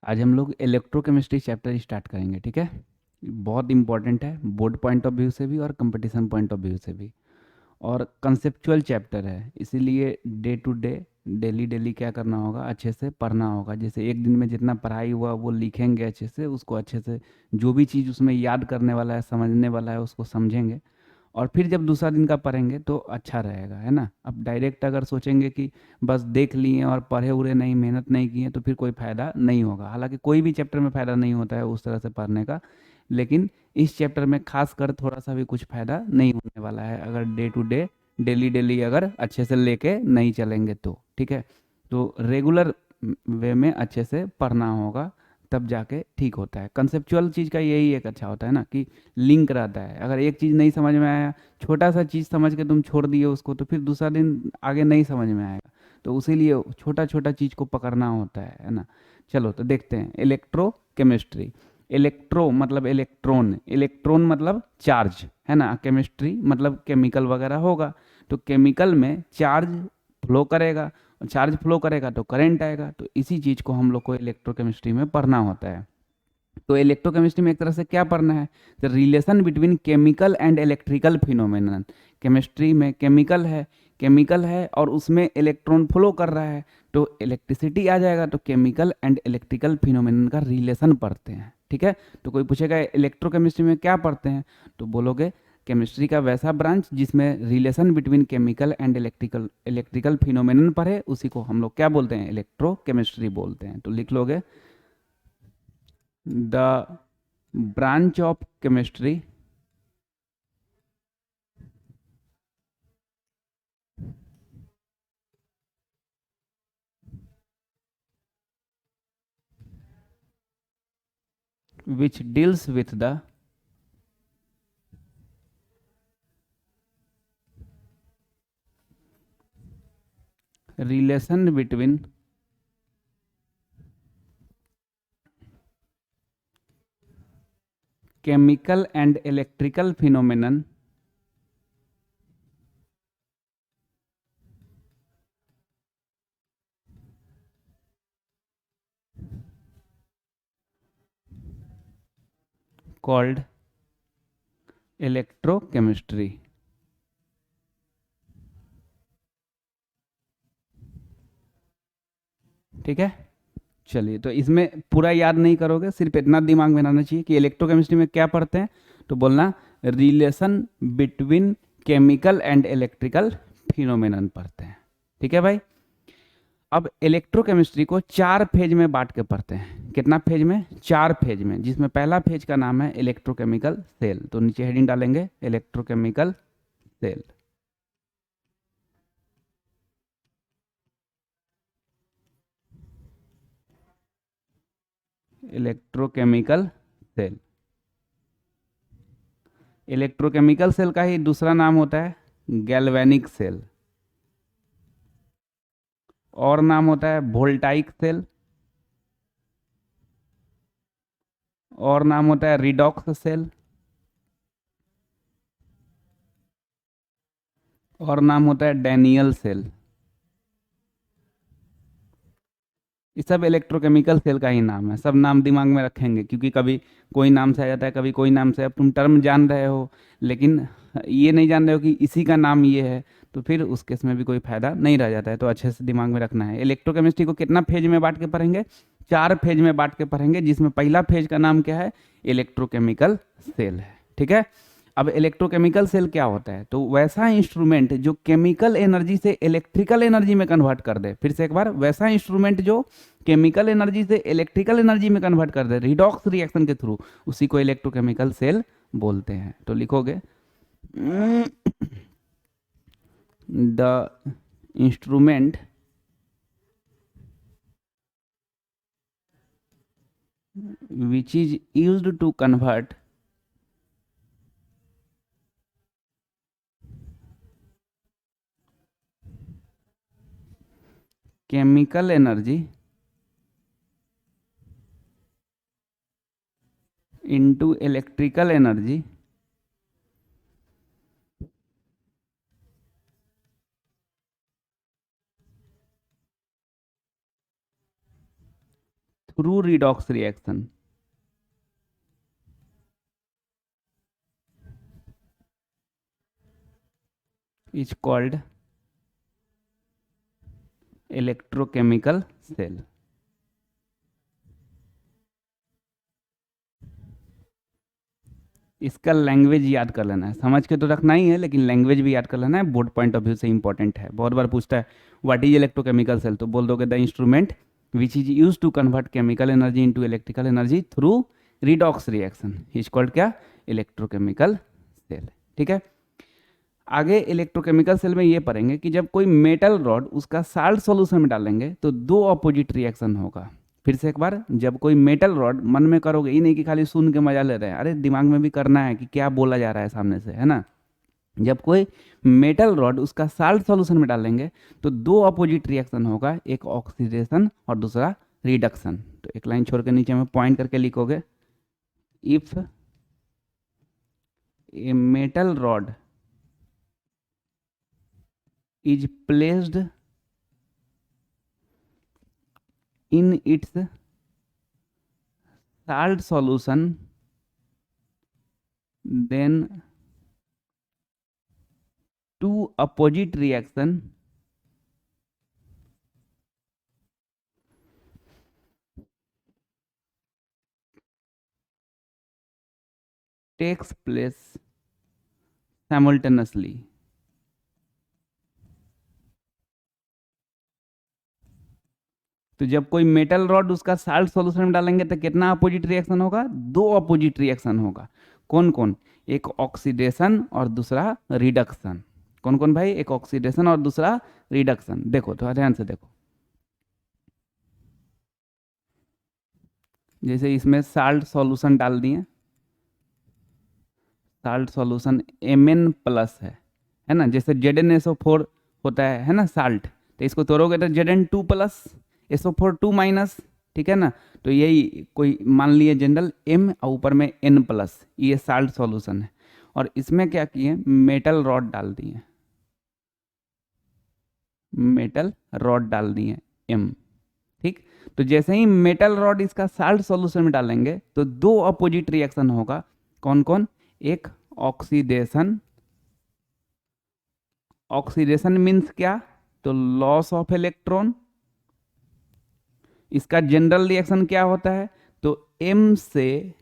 आज हम लोग इलेक्ट्रोकेमिस्ट्री चैप्टर स्टार्ट करेंगे, ठीक है। बहुत इंपॉर्टेंट है, बोर्ड पॉइंट ऑफ व्यू से भी और कंपटीशन पॉइंट ऑफ व्यू से भी। और कंसेप्चुअल चैप्टर है, इसीलिए day to day, daily daily क्या करना होगा, अच्छे से पढ़ना होगा। जैसे एक दिन में जितना पढ़ाई हुआ वो लिखेंगे अच्छे से, उसको अच्छे से जो भी चीज़ उसमें याद करने वाला है, समझने वाला है, उसको समझेंगे। और फिर जब दूसरा दिन का पढ़ेंगे तो अच्छा रहेगा, है ना। अब डायरेक्ट अगर सोचेंगे कि बस देख लिए और पढ़े उड़े नहीं, मेहनत नहीं किए, तो फिर कोई फ़ायदा नहीं होगा। हालांकि कोई भी चैप्टर में फ़ायदा नहीं होता है उस तरह से पढ़ने का, लेकिन इस चैप्टर में खास कर थोड़ा सा भी कुछ फ़ायदा नहीं होने वाला है अगर day to day, daily daily अगर अच्छे से लेके नहीं चलेंगे तो, ठीक है। तो रेगुलर वे में अच्छे से पढ़ना होगा, तब जाके ठीक होता है। कंसेप्चुअल चीज़ का यही एक अच्छा होता है ना, कि लिंक रहता है। अगर एक चीज़ नहीं समझ में आया, छोटा सा चीज़ समझ के तुम छोड़ दिए उसको, तो फिर दूसरा दिन आगे नहीं समझ में आएगा। तो उसीलिए छोटा छोटा चीज़ को पकड़ना होता है ना। चलो तो देखते हैं इलेक्ट्रो केमिस्ट्री। इलेक्ट्रो मतलब इलेक्ट्रॉन, इलेक्ट्रॉन मतलब चार्ज, है ना। केमिस्ट्री मतलब केमिकल वगैरह होगा। तो केमिकल में चार्ज फ्लो करेगा, और चार्ज फ्लो करेगा तो करंट आएगा। तो इसी चीज़ को हम लोग को इलेक्ट्रोकेमिस्ट्री में पढ़ना होता है। तो इलेक्ट्रोकेमिस्ट्री में एक तरह से क्या पढ़ना है, the relation between chemical and electrical phenomenon. Chemistry में केमिकल है और उसमें इलेक्ट्रॉन फ्लो कर रहा है, तो इलेक्ट्रिसिटी आ जाएगा। तो केमिकल एंड इलेक्ट्रिकल फिनोमेनन का रिलेशन पढ़ते हैं, ठीक है। तो कोई पूछेगा इलेक्ट्रोकेमिस्ट्री में क्या पढ़ते हैं, तो बोलोगे केमिस्ट्री का वैसा ब्रांच जिसमें relation between chemical and electrical electrical phenomenon पढ़े, उसी को हम लोग क्या बोलते हैं, इलेक्ट्रोकेमिस्ट्री बोलते हैं। तो लिख लोगे, the branch of chemistry which deals with the relation between chemical and electrical phenomenon called electrochemistry, ठीक है। चलिए, तो इसमें पूरा याद नहीं करोगे, सिर्फ इतना दिमाग में रहना चाहिए कि इलेक्ट्रोकेमिस्ट्री में क्या पढ़ते हैं। तो बोलना relation between chemical and electrical phenomenon पढ़ते हैं, ठीक है भाई। अब इलेक्ट्रोकेमिस्ट्री को चार फेज में बांट के पढ़ते हैं। कितना फेज में, चार फेज में, जिसमें पहला फेज का नाम है इलेक्ट्रोकेमिकल सेल। तो नीचे हेडिंग डालेंगे electrochemical cell. Electrochemical cell, electrochemical cell का ही दूसरा नाम होता है गैल्वेनिक सेल, और नाम होता है वोल्टाइक सेल, और नाम होता है रिडॉक्स सेल, और नाम होता है डैनियल सेल। ये सब इलेक्ट्रोकेमिकल सेल का ही नाम है। सब नाम दिमाग में रखेंगे, क्योंकि कभी कोई नाम से आ जाता है, कभी कोई नाम से। अब तुम टर्म जान रहे हो, लेकिन ये नहीं जान रहे हो कि इसी का नाम ये है, तो फिर उस केस में भी कोई फायदा नहीं रह जाता है। तो अच्छे से दिमाग में रखना है। इलेक्ट्रोकेमिस्ट्री को कितना फेज में बांट के पढ़ेंगे, चार फेज में बांट के पढ़ेंगे, जिसमें पहला फेज का नाम क्या है, इलेक्ट्रोकेमिकल सेल है, ठीक है। अब इलेक्ट्रोकेमिकल सेल क्या होता है, तो वैसा इंस्ट्रूमेंट जो केमिकल एनर्जी से इलेक्ट्रिकल एनर्जी में कन्वर्ट कर दे। फिर से एक बार, वैसा इंस्ट्रूमेंट जो केमिकल एनर्जी से इलेक्ट्रिकल एनर्जी में कन्वर्ट कर दे रिडॉक्स रिएक्शन के थ्रू, उसी को इलेक्ट्रोकेमिकल सेल बोलते हैं। तो लिखोगे the instrument which is used to convert chemical energy into electrical energy through redox reaction is called electrochemical cell. इसका लैंग्वेज याद कर लेना है, समझ के तो रखना ही है, लेकिन लैंग्वेज भी याद कर लेना है, बोर्ड पॉइंट ऑफ व्यू से इंपॉर्टेंट है। बहुत बार पूछता है व्हाट इज इलेक्ट्रोकेमिकल सेल, तो बोल दोगे the instrument which is use to convert chemical energy into electrical energy through redox reaction is called क्या, इलेक्ट्रोकेमिकल सेल। ठीक है, आगे इलेक्ट्रोकेमिकल सेल में ये पढ़ेंगे कि जब कोई मेटल रॉड उसका साल्ट सॉल्यूशन में डालेंगे तो दो अपोजिट रिएक्शन होगा। फिर से एक बार, जब कोई मेटल रॉड, मन में करोगे, ये नहीं कि खाली सुन के मजा ले रहे हैं, अरे दिमाग में भी करना है कि क्या बोला जा रहा है सामने से, है ना। जब कोई मेटल रॉड उसका साल्ट सॉल्यूशन में डालेंगे तो दो अपोजिट रिएक्शन होगा, एक ऑक्सीडेशन और दूसरा रिडक्शन। तो एक लाइन छोड़ के नीचे में पॉइंट करके लिखोगे, if a metal rod is placed in its salt solution, then two opposite reaction takes place simultaneously। तो जब कोई मेटल रॉड उसका साल्ट सॉल्यूशन में डालेंगे तो कितना अपोजिट रिएक्शन होगा, दो अपोजिट रिएक्शन होगा। कौन कौन, एक ऑक्सीडेशन और दूसरा रिडक्शन। कौन कौन भाई, एक ऑक्सीडेशन और दूसरा रिडक्शन। देखो तो ध्यान से देखो, जैसे इसमें साल्ट सॉल्यूशन डाल दिए, साल्ट सॉल्यूशन Mn+ है ना, जैसे ZnSO4 होता है ना साल्ट, तो इसको तोड़ोगे तो Zn2+, SO4 2-, ठीक है ना। तो यही कोई मान लिए जनरल M और ऊपर में N+, ये साल्ट सॉल्यूशन है। और इसमें क्या किए, मेटल रॉड डाल दिए, मेटल रॉड डाल दिए M। ठीक, तो जैसे ही मेटल रॉड इसका साल्ट सॉल्यूशन में डालेंगे तो दो अपोजिट रिएक्शन होगा। कौन कौन, एक ऑक्सीडेशन, ऑक्सीडेशन मीन्स क्या, तो लॉस ऑफ इलेक्ट्रॉन। इसका जनरल रिएक्शन क्या होता है, तो M से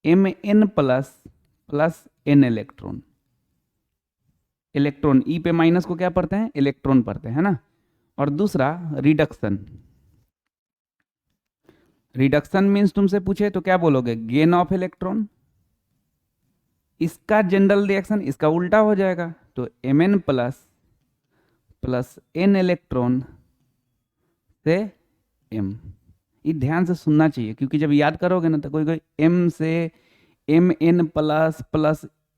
Mn+ N electron, electron E पे माइनस को क्या पढ़ते हैं, इलेक्ट्रॉन पढ़ते हैं ना। और दूसरा रिडक्शन, रिडक्शन मीन्स तुमसे पूछे तो क्या बोलोगे, गेन ऑफ इलेक्ट्रॉन। इसका जनरल रिएक्शन इसका उल्टा हो जाएगा, तो Mn+ N इलेक्ट्रॉन से M। ये ध्यान से सुनना चाहिए, क्योंकि जब याद करोगे ना तो कोई कोई M से Mn+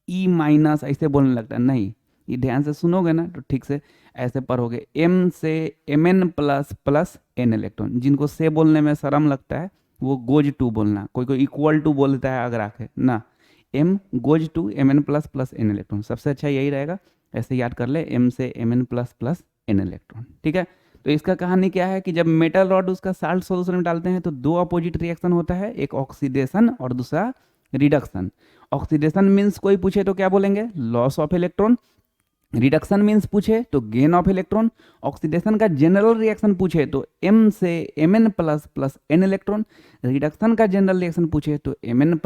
E- ऐसे बोलने लगता है, नहीं, ये ध्यान से सुनोगे ना तो ठीक से ऐसे पढ़ोगे, M से Mn+ N इलेक्ट्रॉन। जिनको से बोलने में शर्म लगता है वो गोज टू बोलना, कोई कोई इक्वल टू बोलता है अगर आके ना, M goes to Mn+ N electron, सबसे अच्छा यही रहेगा, ऐसे याद कर ले, M से Mn+ N इलेक्ट्रॉन। ठीक है, तो इसका कहानी क्या है कि जब मेटल रॉड उसका साल्ट सॉल्यूशन में डालते हैं तो दो अपोजिट रिएक्शन होता है, एक ऑक्सीडेशन और दूसरा रिडक्शन। ऑक्सीडेशन मीन्स कोई पूछे तो क्या बोलेंगे, loss of electron. Reduction means पूछे तो गेन ऑफ इलेक्ट्रॉन। ऑक्सीडेशन का जनरल रिएक्शन पूछे तो M से Mn+ N इलेक्ट्रॉन। रिडक्शन का जनरल रिएक्शन पूछे तो Mn+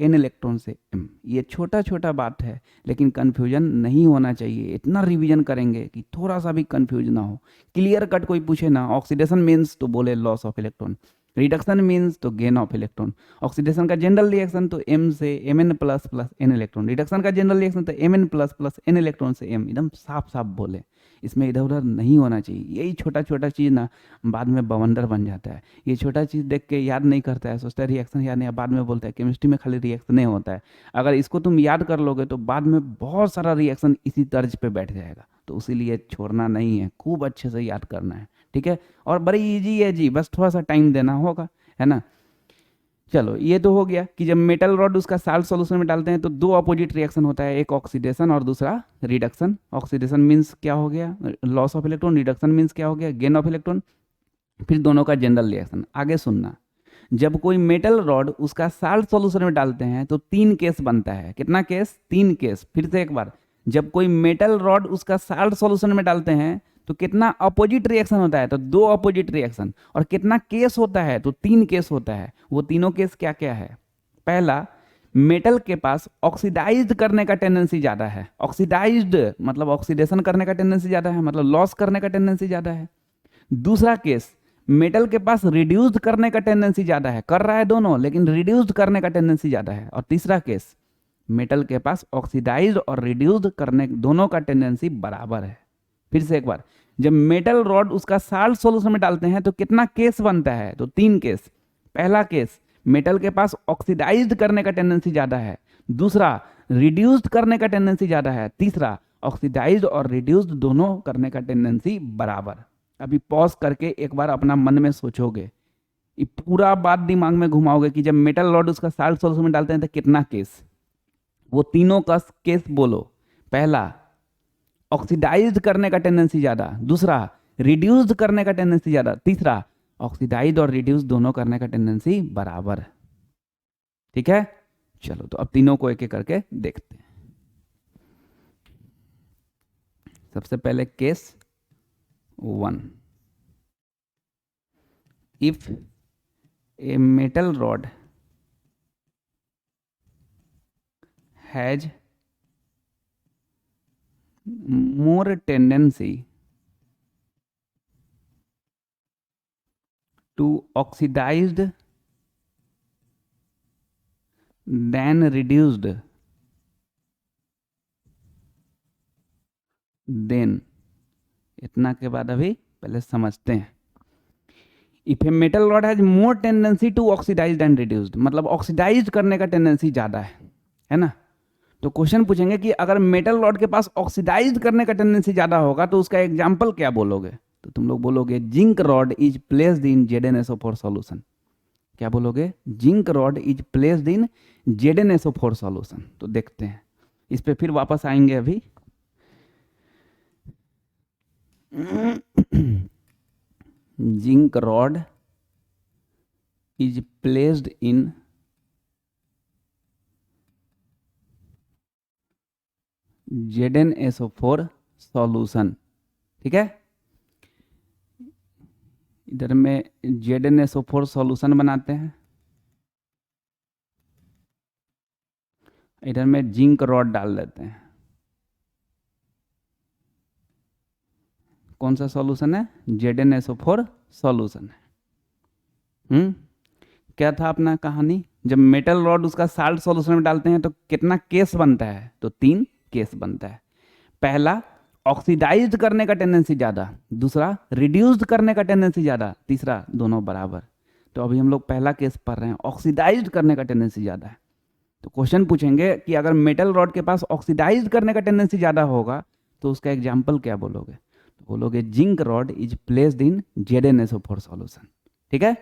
N इलेक्ट्रॉन से M। ये छोटा छोटा बात है, लेकिन कंफ्यूजन नहीं होना चाहिए, इतना रिवीजन करेंगे कि थोड़ा सा भी कंफ्यूज ना हो। क्लियर कट कोई पूछे ना, ऑक्सीडेशन मीन्स तो बोले loss of electron, reduction means तो गेन ऑफ इलेक्ट्रॉन। ऑक्सीडेशन का जनरल रिएक्शन तो M से Mn+ N इलेक्ट्रॉन, रिडक्शन का जनरल रिएक्शन तो Mn+ N इलेक्ट्रॉन से M। एकदम साफ साफ बोले, इसमें इधर उधर नहीं होना चाहिए। यही छोटा छोटा चीज़ ना बाद में बवंडर बन जाता है। ये छोटा चीज़ देख के याद नहीं करता है, सोचता है रिएक्शन याद नहीं, बाद में बोलता है केमिस्ट्री में खाली रिएक्शन नहीं होता है। अगर इसको तुम याद कर लोगे तो बाद में बहुत सारा रिएक्शन इसी तर्ज पे बैठ जाएगा, तो इसीलिए छोड़ना नहीं है, खूब अच्छे से याद करना है। ठीक है, और बड़ी इजी है जी, बस थोड़ा सा टाइम देना होगा, है ना। चलो, ये तो हो गया कि जब मेटल रॉड उसका साल्ट सॉल्यूशन में डालते हैं तो दो अपोजिट रिएक्शन होता है, एक ऑक्सीडेशन और दूसरा रिडक्शन। ऑक्सीडेशन मीन्स क्या हो गया, loss of electron. Reduction means क्या हो गया, गेन ऑफ इलेक्ट्रॉन। फिर दोनों का जनरल रिएक्शन। आगे सुनना, जब कोई मेटल रॉड उसका साल्ट सॉल्यूशन में डालते हैं तो 3 केस बनता है। कितना केस? 3 केस। फिर से एक बार, जब कोई मेटल रॉड उसका साल्ट सॉल्यूशन में डालते हैं तो कितना अपोजिट रिएक्शन होता है? तो 2 अपोजिट रिएक्शन। और कितना केस होता है? तो 3 केस होता है। वो तीनों केस क्या क्या है? पहला, मेटल के पास ऑक्सीडाइज करने का टेंडेंसी ज्यादा है। ऑक्सीडाइज्ड मतलब ऑक्सीडेशन करने का टेंडेंसी ज्यादा है, मतलब लॉस करने का टेंडेंसी ज्यादा है। दूसरा केस, मेटल के पास रिड्यूस्ड करने का टेंडेंसी ज्यादा है। कर रहा है दोनों, लेकिन रिड्यूस्ड करने का टेंडेंसी ज्यादा है। और तीसरा केस, मेटल के पास ऑक्सीडाइज्ड और रिड्यूस्ड करने दोनों का टेंडेंसी बराबर है। फिर से एक बार, जब मेटल रॉड उसका साल्ट सॉल्यूशन में डालते हैं तो कितना केस बनता है? तो 3 केस। पहला केस, मेटल के पास ऑक्सीडाइज्ड करने का टेंडेंसी ज्यादा है। दूसरा, रिड्यूस्ड करने का टेंडेंसी ज्यादा है। तीसरा, ऑक्सीडाइज्ड और रिड्यूस्ड दोनों करने का टेंडेंसी बराबर। अभी पॉज करके एक बार अपना मन में सोचोगे, ये पूरा बात दिमाग में घुमाओगे कि जब मेटल रॉड उसका साल्ट सॉल्यूशन में डालते हैं तो कितना केस? वो तीनों का केस बोलो। पहला, ऑक्सीडाइज्ड करने का टेंडेंसी ज्यादा। दूसरा, रिड्यूस्ड करने का टेंडेंसी ज्यादा। तीसरा, ऑक्सीडाइज्ड और रिड्यूस दोनों करने का टेंडेंसी बराबर। ठीक है, चलो तो अब तीनों को एक एक करके देखते हैं। सबसे पहले case 1, if a metal rod has more tendency to oxidized than reduced, then इतना के बाद अभी पहले समझते हैं। If a metal rod has more tendency to oxidise and reduced, मतलब ऑक्सीडाइज करने का टेंडेंसी ज्यादा है ना। तो क्वेश्चन पूछेंगे कि अगर मेटल रॉड के पास ऑक्सीडाइज करने का टेंडेंसी ज्यादा होगा तो उसका एग्जाम्पल क्या बोलोगे? तो तुम लोग बोलोगे zinc rod is placed in ZnSO4 solution. क्या बोलोगे? Zinc rod is placed in ZnSO4 solution. तो देखते हैं, इस पे फिर वापस आएंगे अभी। Zinc rod is placed in ZnSO4 solution. ठीक है, इधर में ZnSO4 सॉल्यूशन बनाते हैं, इधर में जिंक रॉड डाल देते हैं। कौन सा सॉल्यूशन है? ZnSO4 सॉल्यूशन है। क्या था अपना कहानी? जब मेटल रॉड उसका साल्ट सॉल्यूशन में डालते हैं तो कितना केस बनता है? तो 3 केस बनता है। पहला, ऑक्सीडाइज्ड करने का टेंडेंसी ज्यादा। दूसरा, रिड्यूस्ड करने का टेंडेंसी ज्यादा। तीसरा, दोनों बराबर। तो अभी हम लोग पहला केस पढ़ रहे हैं, ऑक्सीडाइज्ड करने का टेंडेंसी ज्यादा है। तो क्वेश्चन पूछेंगे कि अगर मेटल रॉड के पास ऑक्सीडाइज्ड करने का टेंडेंसी ज्यादा होगा तो उसका एग्जाम्पल क्या बोलोगे? तो बोलोगे zinc rod is placed in ZnSO4 solution. ठीक है,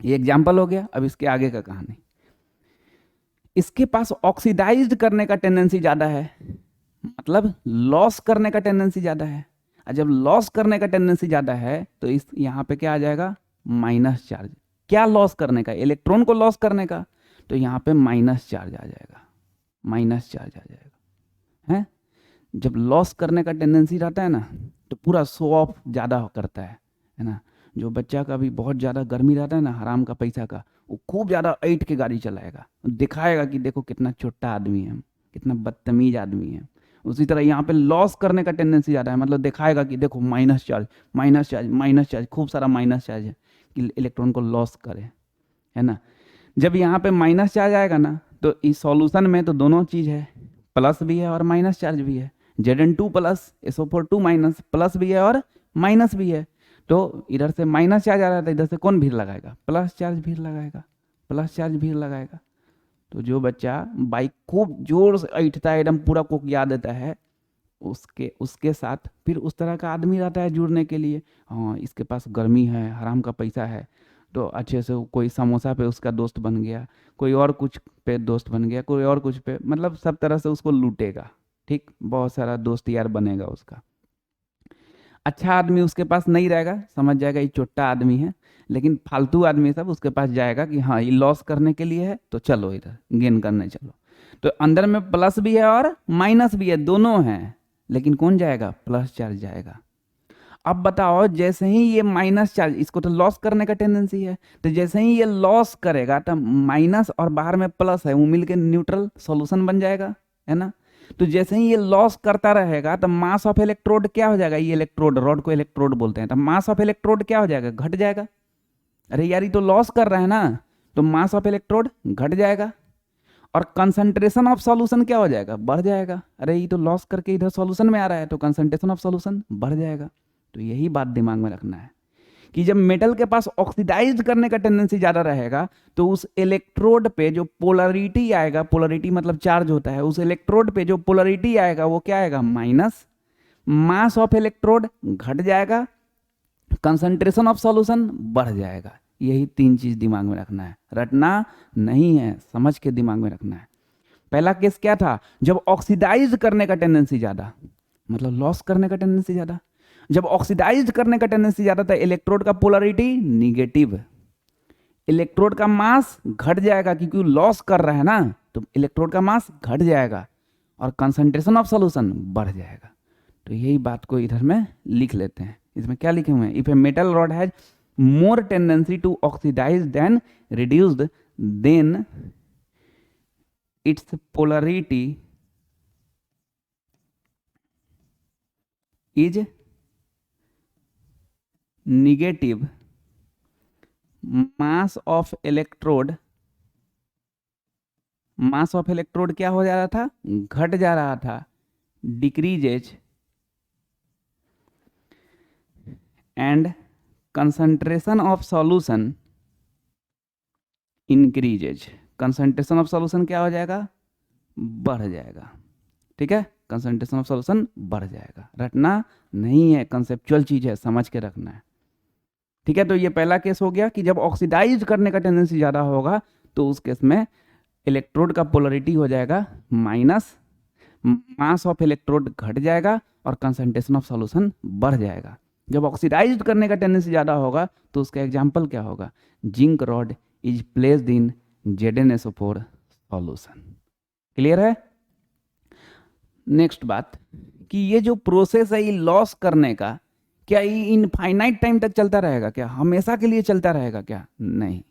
ये एग्जाम्पल हो गया। अब इसके आगे का कहानी, इसके पास ऑक्सीडाइज्ड करने का टेंडेंसी ज्यादा है, मतलब लॉस करने का टेंडेंसी ज्यादा है। और जब लॉस करने का टेंडेंसी ज्यादा है तो इस यहाँ पे क्या आ जाएगा? Minus charge. क्या लॉस करने का? इलेक्ट्रॉन को लॉस करने का। तो यहाँ पे माइनस चार्ज आ जाएगा, माइनस चार्ज आ जाएगा। है, जब लॉस करने का टेंडेंसी रहता है ना तो पूरा शो ऑफ ज़्यादा करता है ना। जो बच्चा का भी बहुत ज़्यादा गर्मी रहता है ना, हराम का पैसा का, वो खूब ज़्यादा ऐठ के गाड़ी चलाएगा, दिखाएगा कि देखो कितना छोटा आदमी है, कितना बदतमीज आदमी है। उसी तरह यहाँ पे लॉस करने का टेंडेंसी ज़्यादा है, मतलब दिखाएगा कि देखो minus charge, minus charge, minus charge, खूब सारा माइनस चार्ज है कि इलेक्ट्रॉन को लॉस करे, है ना। जब यहाँ पे माइनस चार्ज आएगा ना तो इस सॉल्यूशन में तो दोनों चीज़ है, प्लस भी है और माइनस चार्ज भी है। Zn2 plus SO4 2 minus, plus भी है और माइनस भी है। तो इधर से माइनस चार्ज आ रहा था, इधर से कौन भीड़ लगाएगा? प्लस चार्ज भीड़ लगाएगा, प्लस चार्ज भीड़ लगाएगा। तो जो बच्चा बाइक खूब जोर से ऐठता है, एकदम पूरा कोक याद देता है, उसके उसके साथ फिर उस तरह का आदमी रहता है जुड़ने के लिए। हाँ, इसके पास गर्मी है, हराम का पैसा है, तो अच्छे से कोई समोसा पे उसका दोस्त बन गया, कोई और कुछ पे दोस्त बन गया, कोई और कुछ पे, मतलब सब तरह से उसको लूटेगा। ठीक, बहुत सारा दोस्त यार बनेगा उसका। अच्छा आदमी उसके पास नहीं रहेगा, समझ जाएगा ये छोटा आदमी है, लेकिन फालतू आदमी सब उसके पास जाएगा कि हाँ ये लॉस करने के लिए है तो चलो इधर गेन करने चलो। तो अंदर में प्लस भी है और माइनस भी है, दोनों हैं, लेकिन कौन जाएगा? प्लस चार्ज जाएगा। अब बताओ जैसे ही ये माइनस चार्ज, इसको तो लॉस करने का टेंडेंसी है, तो जैसे ही ये लॉस करेगा तो माइनस और बाहर में प्लस है वो मिलके न्यूट्रल सॉल्यूशन बन जाएगा, है ना। तो जैसे ही ये लॉस करता रहेगा तो मास ऑफ इलेक्ट्रोड क्या हो जाएगा? ये इलेक्ट्रोड, रॉड को इलेक्ट्रोड बोलते हैं, तो मास ऑफ इलेक्ट्रोड क्या हो जाएगा? घट जाएगा। अरे यार ये तो लॉस कर रहा है ना, तो मास ऑफ इलेक्ट्रोड घट जाएगा। और कंसंट्रेशन ऑफ सॉल्यूशन क्या हो जाएगा? बढ़ जाएगा। अरे ये तो लॉस करके इधर सॉल्यूशन में आ रहा है, तो कंसंट्रेशन ऑफ सॉल्यूशन बढ़ जाएगा। तो यही बात दिमाग में रखना है कि जब मेटल के पास ऑक्सीडाइज करने का टेंडेंसी ज्यादा रहेगा तो उस इलेक्ट्रोड पे जो पोलरिटी आएगा, पोलरिटी मतलब चार्ज होता है, उस इलेक्ट्रोड पे जो पोलरिटी आएगा वो क्या आएगा? माइनस। मास ऑफ इलेक्ट्रोड घट जाएगा, कंसंट्रेशन ऑफ सॉल्यूशन बढ़ जाएगा। यही तीन चीज दिमाग में रखना है, रटना नहीं है, समझ के दिमाग में रखना है। पहला केस क्या था? जब ऑक्सीडाइज करने का टेंडेंसी ज्यादा, मतलब लॉस करने का टेंडेंसी ज्यादा। जब ऑक्सीडाइज करने का टेंडेंसी ज्यादा था, इलेक्ट्रोड का पोलरिटी निगेटिव, इलेक्ट्रोड का मास घट जाएगा क्योंकि लॉस कर रहा है ना, तो इलेक्ट्रोड का मास घट जाएगा और कंसंट्रेशन ऑफ सॉल्यूशन बढ़ जाएगा। तो यही बात को इधर में लिख लेते हैं। इसमें क्या लिखे हुए हैं? If a metal rod has more tendency to oxidise then reduced, then its polarity is negative, mass of electrode, mass of electrode क्या हो जा रहा था? घट जा रहा था, decreases, and concentration of solution increases. Concentration of solution क्या हो जाएगा? बढ़ जाएगा। ठीक है, कंसंट्रेशन ऑफ सॉल्यूशन बढ़ जाएगा। रटना नहीं है, कंसेप्चुअल चीज है, समझ के रखना है। ठीक है, तो ये पहला केस हो गया कि जब ऑक्सीडाइज करने का टेंडेंसी ज्यादा होगा तो उस केस में इलेक्ट्रोड का पोलरिटी हो जाएगा माइनस, मास ऑफ इलेक्ट्रोड घट जाएगा और कंसंट्रेशन ऑफ सॉल्यूशन बढ़ जाएगा। जब ऑक्सीडाइज करने का टेंडेंसी ज्यादा होगा तो उसका एग्जांपल क्या होगा? Zinc rod is placed in ZnSO4 solution. Clear है? नेक्स्ट बात कि ये जो प्रोसेस है ये लॉस करने का, क्या ये इनफाइनाइट टाइम तक चलता रहेगा? क्या हमेशा के लिए चलता रहेगा? क्या नहीं,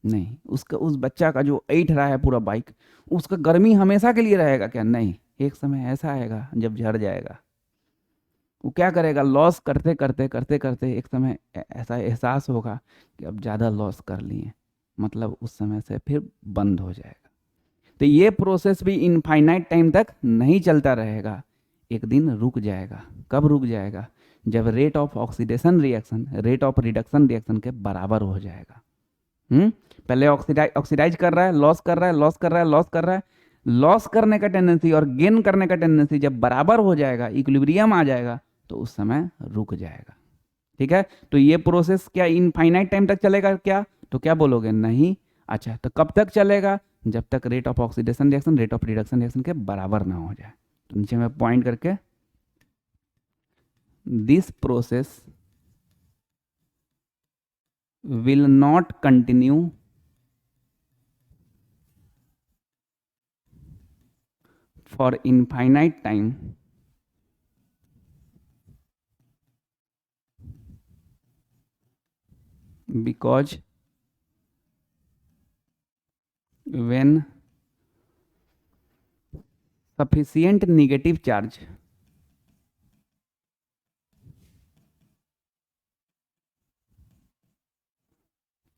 नहीं। उसका, उस बच्चा का जो ऐठ रहा है पूरा बाइक, उसका गर्मी हमेशा के लिए रहेगा? क्या नहीं, एक समय ऐसा आएगा जब झड़ जाएगा। वो क्या करेगा? लॉस करते करते करते करते एक समय ऐसा एहसास होगा कि अब ज़्यादा लॉस कर लिए, मतलब उस समय से फिर बंद हो जाएगा। तो ये प्रोसेस भी इनफाइनाइट टाइम तक नहीं चलता रहेगा, एक दिन रुक जाएगा। कब रुक जाएगा? जब rate of oxidation reaction rate of reduction reaction के बराबर हो जाएगा। पहले ऑक्सीडाइज कर रहा है, लॉस कर रहा है, लॉस कर रहा है, लॉस कर रहा है, लॉस करने का टेंडेंसी और गेन करने का टेंडेंसी जब बराबर हो जाएगा, इक्विलिब्रियम आ जाएगा, तो उस समय रुक जाएगा। ठीक है, तो ये प्रोसेस क्या इनफाइनाइट टाइम तक चलेगा? क्या, तो क्या बोलोगे? नहीं। अच्छा, तो कब तक चलेगा? जब तक rate of oxidation reaction rate of reduction reaction के बराबर ना हो जाए। तो नीचे में पॉइंट करके, this process will not continue for infinite time because when sufficient negative charge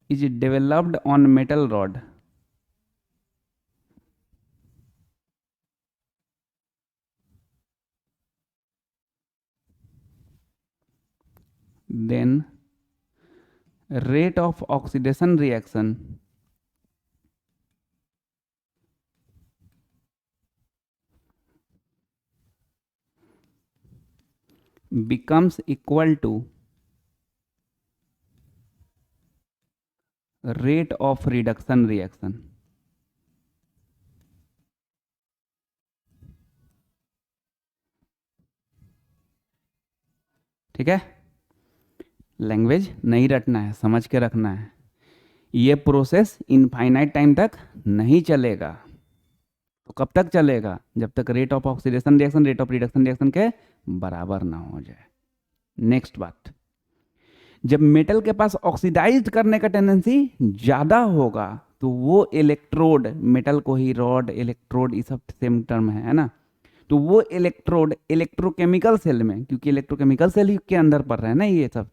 is developed on metal rod, then rate of oxidation reaction becomes equal to rate of reduction reaction. ठीक है, language नहीं रटना है, समझ के रखना है। ये प्रोसेस इनफाइनाइट टाइम तक नहीं चलेगा। तो कब तक चलेगा? जब तक rate of oxidation reaction rate of reduction reaction के बराबर ना हो जाए। नेक्स्ट बात, जब मेटल के पास ऑक्सीडाइज करने का टेंडेंसी ज़्यादा होगा तो वो इलेक्ट्रोड, मेटल को ही रॉड, इलेक्ट्रोड, ये सब सेम टर्म है ना, तो वो इलेक्ट्रोड इलेक्ट्रोकेमिकल सेल में, क्योंकि इलेक्ट्रोकेमिकल सेल ही के अंदर पड़ रहे हैं ना ये सब,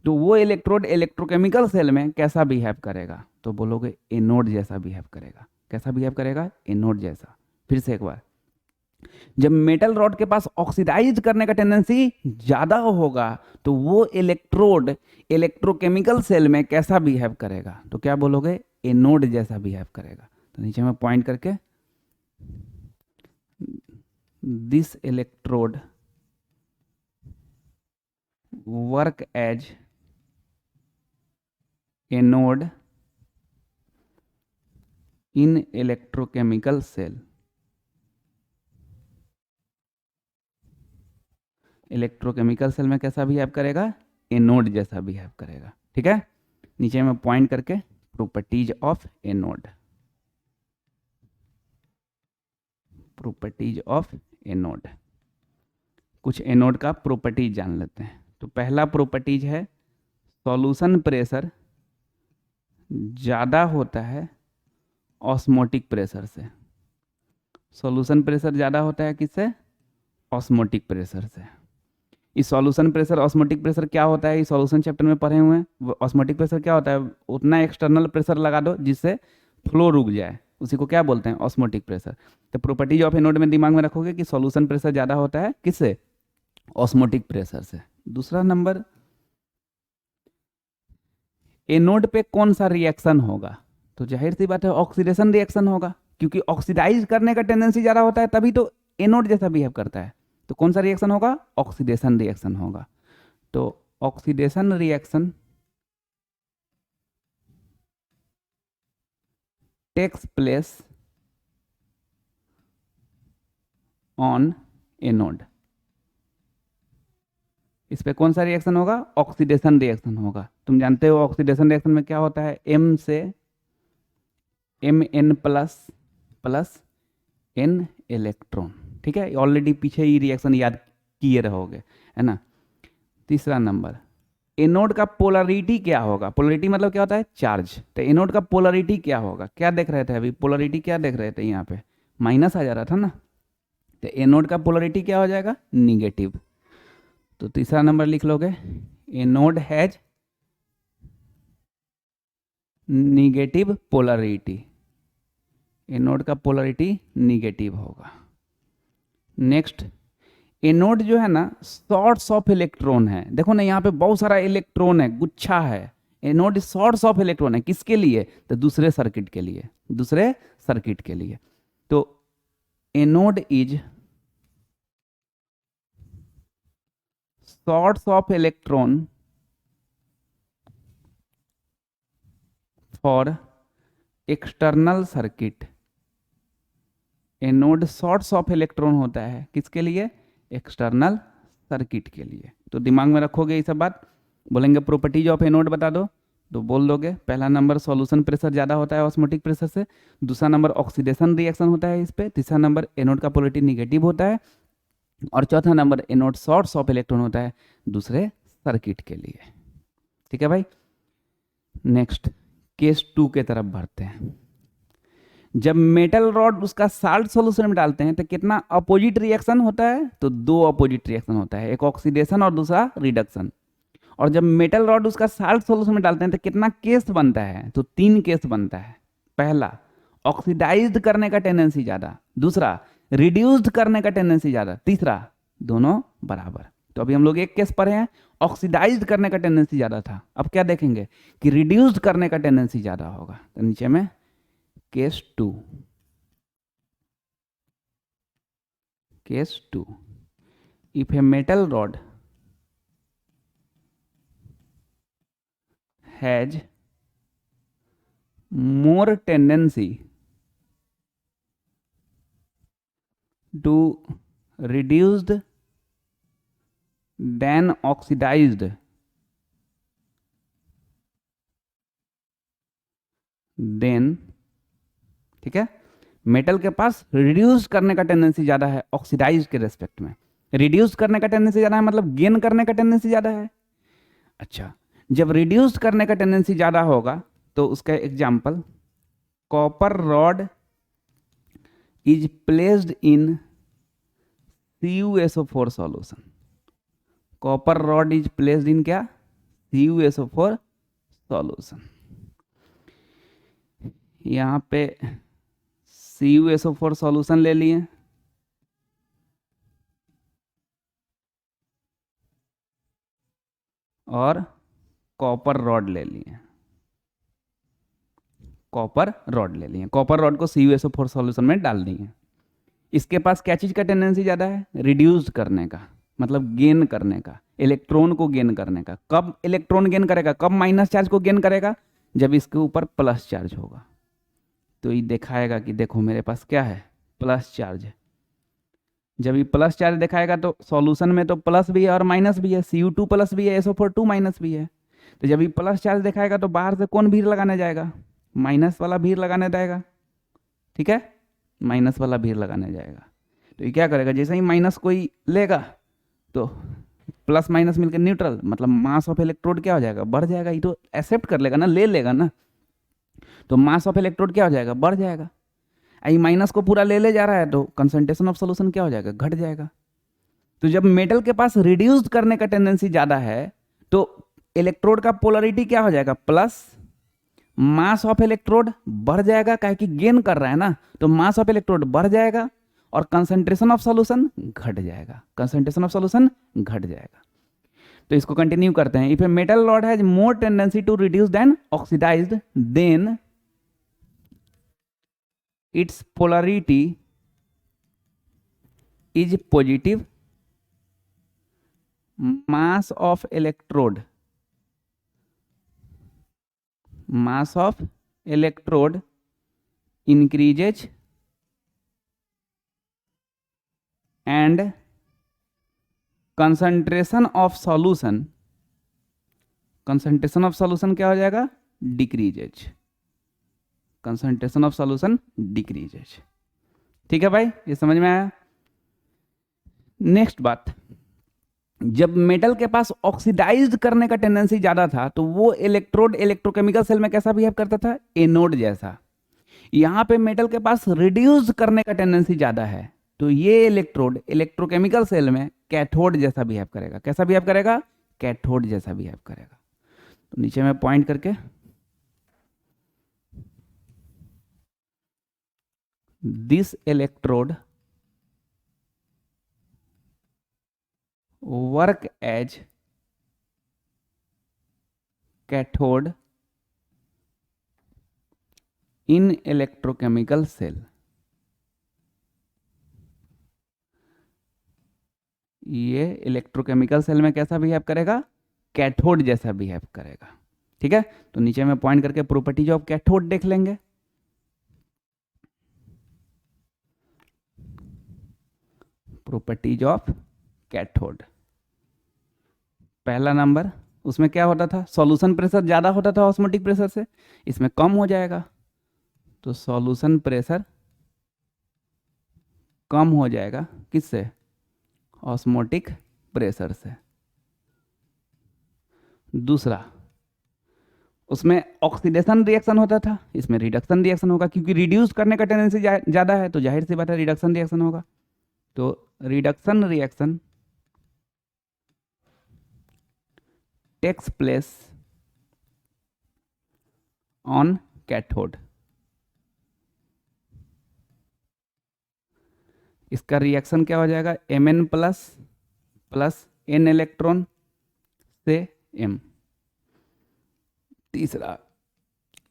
तो वो इलेक्ट्रोड इलेक्ट्रोकेमिकल सेल में कैसा बिहेव करेगा? तो बोलोगे एनोड जैसा बिहेव करेगा। कैसा बिहेव करेगा? एनोड जैसा। फिर से एक बार, जब मेटल रॉड के पास ऑक्सीडाइज करने का टेंडेंसी ज्यादा होगा तो वो इलेक्ट्रोड इलेक्ट्रोकेमिकल सेल में कैसा बिहेव करेगा? तो क्या बोलोगे? एनोड जैसा बिहेव करेगा। तो नीचे में पॉइंट करके, this electrode work as anode in electrochemical cell. Electrochemical cell में कैसा बिहेव करेगा? एनोड जैसा बिहेव करेगा। ठीक है, नीचे में पॉइंट करके properties of anode, properties of anode, कुछ एनोड का प्रॉपर्टीज जान लेते हैं। तो पहला प्रॉपर्टीज है, सॉल्यूशन प्रेशर ज़्यादा होता है ऑस्मोटिक प्रेशर से। सॉल्यूशन प्रेशर ज़्यादा होता है किससे? ऑस्मोटिक प्रेशर से। इस सॉल्यूशन प्रेशर ऑस्मोटिक प्रेशर क्या होता है, इस सॉल्यूशन चैप्टर में पढ़े हुए हैं। ऑस्मोटिक प्रेशर क्या होता है? उतना एक्सटर्नल प्रेशर लगा दो जिससे फ्लो रुक जाए, उसी को क्या बोलते हैं? Osmotic pressure. तो प्रॉपर्टीज ऑफ एनोड में दिमाग में रखोगे कि सॉल्यूशन प्रेशर ज़्यादा होता है किससे? ऑस्मोटिक प्रेशर से। दूसरा नंबर, एनोड पे कौन सा रिएक्शन होगा? तो जाहिर सी बात है ऑक्सीडेशन रिएक्शन होगा, क्योंकि ऑक्सीडाइज करने का टेंडेंसी ज़्यादा होता है तभी तो एनोड जैसा बिहेव करता है। तो कौन सा रिएक्शन होगा? ऑक्सीडेशन रिएक्शन होगा। तो oxidation reaction takes place on anode. इस पे कौन सा रिएक्शन होगा? ऑक्सीडेशन रिएक्शन होगा। तुम जानते हो ऑक्सीडेशन रिएक्शन में क्या होता है? M से Mn plus plus n electron. ठीक है, ऑलरेडी पीछे ही रिएक्शन याद किए रहोगे, है ना। तीसरा नंबर, एनोड का पोलरिटी क्या होगा? पोलरिटी मतलब क्या होता है? चार्ज। तो एनोड का पोलरिटी क्या होगा? क्या देख रहे थे अभी? पोलरिटी क्या देख रहे थे? यहाँ पे माइनस आ जा रहा था ना, तो एनोड का पोलरिटी क्या हो जाएगा? निगेटिव। तो तीसरा नंबर लिख लोगे, anode has negative polarity. Anode का पोलरिटी निगेटिव होगा। नेक्स्ट, एनोड जो है ना सॉर्ट्स ऑफ इलेक्ट्रॉन है। देखो ना यहाँ पे बहुत सारा इलेक्ट्रॉन है, गुच्छा है। एनोड सॉर्ट्स ऑफ इलेक्ट्रॉन है, किसके लिए? तो दूसरे सर्किट के लिए, दूसरे सर्किट के लिए। तो anode is sorts of electron for external circuit. Anode sorts of electron होता है किसके लिए? एक्सटर्नल सर्किट के लिए। तो दिमाग में रखोगे ये सब बात। बोलेंगे प्रॉपर्टीज ऑफ एनोड बता दो, तो बोल दोगे पहला नंबर सॉल्यूशन प्रेशर ज़्यादा होता है ऑस्मोटिक प्रेशर से, दूसरा नंबर ऑक्सीडेशन रिएक्शन होता है इस पे, तीसरा नंबर एनोड का पोलरिटी निगेटिव होता है, और चौथा number anode sorts of electron होता है दूसरे सर्किट के लिए। ठीक है भाई, नेक्स्ट केस 2 के तरफ बढ़ते हैं। जब मेटल रॉड उसका साल्ट सॉल्यूशन में डालते हैं तो कितना अपोजिट रिएक्शन होता है? तो दो अपोजिट रिएक्शन होता है, एक ऑक्सीडेशन और दूसरा रिडक्शन। और जब मेटल रॉड उसका साल्ट सॉल्यूशन में डालते हैं तो कितना केस बनता है? तो 3 केस बनता है। पहला, ऑक्सीडाइज्ड करने का टेंडेंसी ज़्यादा, दूसरा रिड्यूस्ड करने का टेंडेंसी ज़्यादा, तीसरा दोनों बराबर। तो अभी हम लोग एक केस पढ़े हैं, ऑक्सीडाइज्ड करने का टेंडेंसी ज़्यादा था। अब क्या देखेंगे कि रिड्यूस्ड करने का टेंडेंसी ज़्यादा होगा। तो नीचे में case 2, case 2, if a metal rod has more tendency to reduced then oxidised, then, ठीक है, मेटल के पास रिड्यूस करने का टेंडेंसी ज्यादा है ऑक्सीडाइज के रेस्पेक्ट में। रिड्यूस करने का टेंडेंसी ज्यादा है मतलब गेन करने का टेंडेंसी ज्यादा है। अच्छा, जब रिड्यूस करने का टेंडेंसी ज्यादा होगा तो उसका example, copper rod is placed in CuSO4 solution. Copper rod is placed in क्या? CuSO4 solution. यहां पे CuSO4 सॉल्यूशन ले लिए और कॉपर रॉड ले लिए, कॉपर रॉड ले लिए, कॉपर रॉड को CuSO4 सॉल्यूशन में डाल दिए। इसके पास क्या चीज का टेंडेंसी ज्यादा है? रिड्यूस करने का, मतलब गेन करने का, इलेक्ट्रॉन को गेन करने का। कब इलेक्ट्रॉन गेन करेगा? कब माइनस चार्ज को गेन करेगा? जब इसके ऊपर प्लस चार्ज होगा। तो ये दिखाएगा कि देखो मेरे पास क्या है, प्लस चार्ज है। जब ये प्लस चार्ज दिखाएगा तो सॉल्यूशन में तो प्लस भी है और माइनस भी है, Cu2 प्लस भी है, SO4 2 माइनस भी है। तो जब ये प्लस चार्ज दिखाएगा तो बाहर से कौन भीड़ लगाने जाएगा? माइनस वाला भीड़ लगाने जाएगा, ठीक है, माइनस वाला भीड़ लगाने जाएगा। तो ये क्या करेगा? जैसे ही माइनस कोई लेगा तो प्लस माइनस मिलकर न्यूट्रल, मतलब मास ऑफ इलेक्ट्रोड क्या हो जाएगा? बढ़ जाएगा। ये तो एक्सेप्ट कर लेगा ना, ले लेगा ना, तो मास ऑफ इलेक्ट्रोड क्या हो जाएगा? बढ़ जाएगा। आई माइनस को पूरा ले जा रहा है तो कंसंट्रेशन ऑफ सॉल्यूशन क्या हो जाएगा? घट जाएगा। तो जब मेटल के पास रिड्यूस करने का टेंडेंसी ज्यादा है तो इलेक्ट्रोड का पोलरिटी क्या हो जाएगा? प्लस, मास ऑफ इलेक्ट्रोड बढ़ जाएगा, काहे कि गेन कर रहा है ना, तो मास ऑफ इलेक्ट्रोड बढ़ जाएगा और कंसंट्रेशन ऑफ सॉल्यूशन घट जाएगा, कंसंट्रेशन ऑफ सॉल्यूशन घट जाएगा। तो इसको कंटिन्यू करते हैं। If a metal rod has more tendency to reduce then oxidised, then its polarity is positive, mass of electrode increases and concentration of solution क्या हो जाएगा? decreases, concentration of solution decreases. ठीक है भाई, ये समझ में आया? नेक्स्ट बात, जब मेटल के पास ऑक्सीडाइज करने का टेंडेंसी ज्यादा था तो वो इलेक्ट्रोड इलेक्ट्रोकेमिकल सेल में कैसा बिहेव करता था? एनोड जैसा। यहां पे मेटल के पास रिड्यूस करने का टेंडेंसी ज्यादा है तो ये इलेक्ट्रोड इलेक्ट्रोकेमिकल सेल में कैथोड जैसा बिहेव करेगा। कैसा बिहेव करेगा? कैथोड जैसा बिहेव करेगा। तो नीचे में पॉइंट करके, this electrode work as cathode in electrochemical cell। ये इलेक्ट्रोकेमिकल सेल में कैसा बिहेव करेगा? कैथोड जैसा बिहेव करेगा। ठीक है, तो नीचे में पॉइंट करके प्रॉपर्टीज ऑफ कैथोड देख लेंगे। प्रॉपर्टीज ऑफ कैथोड, पहला नंबर, उसमें क्या होता था? सॉल्यूशन प्रेशर ज्यादा होता था ऑस्मोटिक प्रेशर से, इसमें कम हो जाएगा। तो सॉल्यूशन प्रेशर कम हो जाएगा किससे? ऑस्मोटिक प्रेशर से। दूसरा, उसमें ऑक्सीडेशन रिएक्शन होता था, इसमें रिडक्शन रिएक्शन होगा, क्योंकि रिड्यूस करने का टेंडेंसी ज्यादा है तो जाहिर सी बात है रिडक्शन रिएक्शन होगा। तो reduction reaction takes place on cathode. इसका रिएक्शन क्या हो जाएगा? Mn plus plus n electron से m। तीसरा,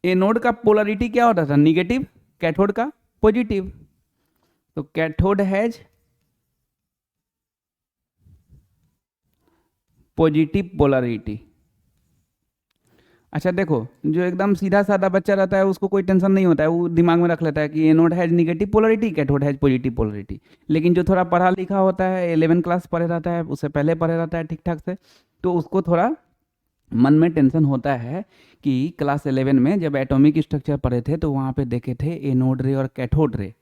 एनोड का पोलरिटी क्या होता था? निगेटिव, कैथोड का पॉजिटिव। तो कैथोड हैज पॉजिटिव पोलरिटी अच्छा देखो, जो एकदम सीधा साधा बच्चा रहता है उसको कोई टेंशन नहीं होता है, वो दिमाग में रख लेता है कि anode has negative polarity, cathode has positive polarity. लेकिन जो थोड़ा पढ़ा लिखा होता है, 11 क्लास पढ़े रहता है, उससे पहले पढ़े रहता है ठीक ठाक से, तो उसको थोड़ा मन में टेंशन होता है कि क्लास 11 में जब एटॉमिक स्ट्रक्चर पढ़े थे तो वहाँ पे देखे थे एनोड रे और कैथोड रे।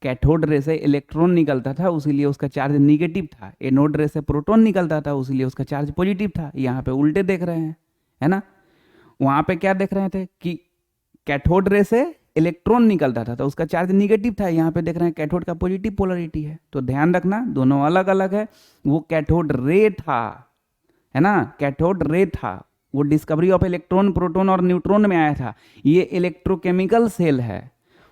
कैथोड रे से इलेक्ट्रॉन निकलता था, उसीलिए उसका चार्ज निगेटिव था। एनोड रे से प्रोटॉन निकलता था, उसीलिए उसका चार्ज पॉजिटिव था। यहाँ पे उल्टे देख रहे हैं, है ना। वहाँ पे क्या देख रहे थे कि कैथोड रे से इलेक्ट्रॉन निकलता था तो उसका चार्ज निगेटिव था। यहाँ पे देख रहे हैं कैथोड का पॉजिटिव पोलरिटी है। तो ध्यान रखना, दोनों अलग अलग है। वो कैथोड रे था, है ना, कैथोड रे था। वो डिस्कवरी ऑफ इलेक्ट्रॉन, प्रोटॉन और न्यूट्रॉन में आया था। ये इलेक्ट्रोकेमिकल सेल है।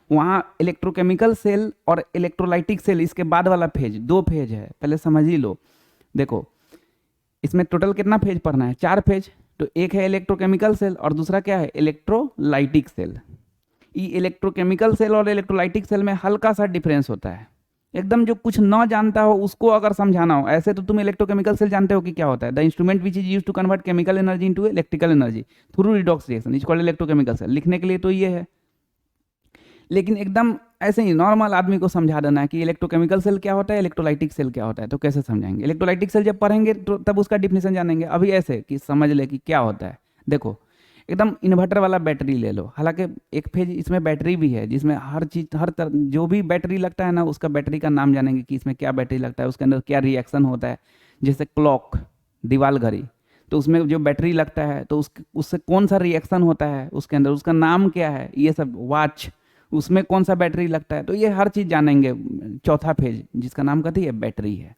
वहाँ इलेक्ट्रोकेमिकल सेल और इलेक्ट्रोलाइटिक सेल, इसके बाद वाला फेज, दो फेज है, पहले समझ ही लो। देखो, इसमें टोटल कितना फेज पढ़ना है? 4 फेज। तो एक है इलेक्ट्रोकेमिकल सेल और दूसरा क्या है? Electrolytic cell. ये इलेक्ट्रोकेमिकल सेल और इलेक्ट्रोलाइटिक सेल में हल्का सा डिफरेंस होता है। एकदम जो कुछ न जानता हो उसको अगर समझाना हो, ऐसे तो तुम इलेक्ट्रोकेमिकल सेल जानते हो कि क्या होता है, the instrument which is use to convert chemical energy into electrical energy through redox reaction is called electrochemical cell. लिखने के लिए तो ये है, लेकिन एकदम ऐसे ही नॉर्मल आदमी को समझा देना है कि इलेक्ट्रोकेमिकल सेल क्या होता है, इलेक्ट्रोलाइटिक सेल क्या होता है, तो कैसे समझाएंगे? इलेक्ट्रोलाइटिक सेल जब पढ़ेंगे तो तब उसका डिफिनेशन जानेंगे। अभी ऐसे कि समझ ले कि क्या होता है। देखो, एकदम इन्वर्टर वाला बैटरी ले लो। हालांकि एक फेज इसमें बैटरी भी है, जिसमें हर चीज, हर तरह जो भी बैटरी लगता है ना, उसका बैटरी का नाम जानेंगे कि इसमें क्या बैटरी लगता है, उसके अंदर क्या रिएक्शन होता है। जैसे क्लॉक, दीवाल घड़ी, तो उसमें जो बैटरी लगता है तो उससे कौन सा रिएक्शन होता है उसके अंदर, उसका नाम क्या है, ये सब। वॉच, उसमें कौन सा बैटरी लगता है, तो ये हर चीज़ जानेंगे। चौथा फेज जिसका नाम कहती है बैटरी है।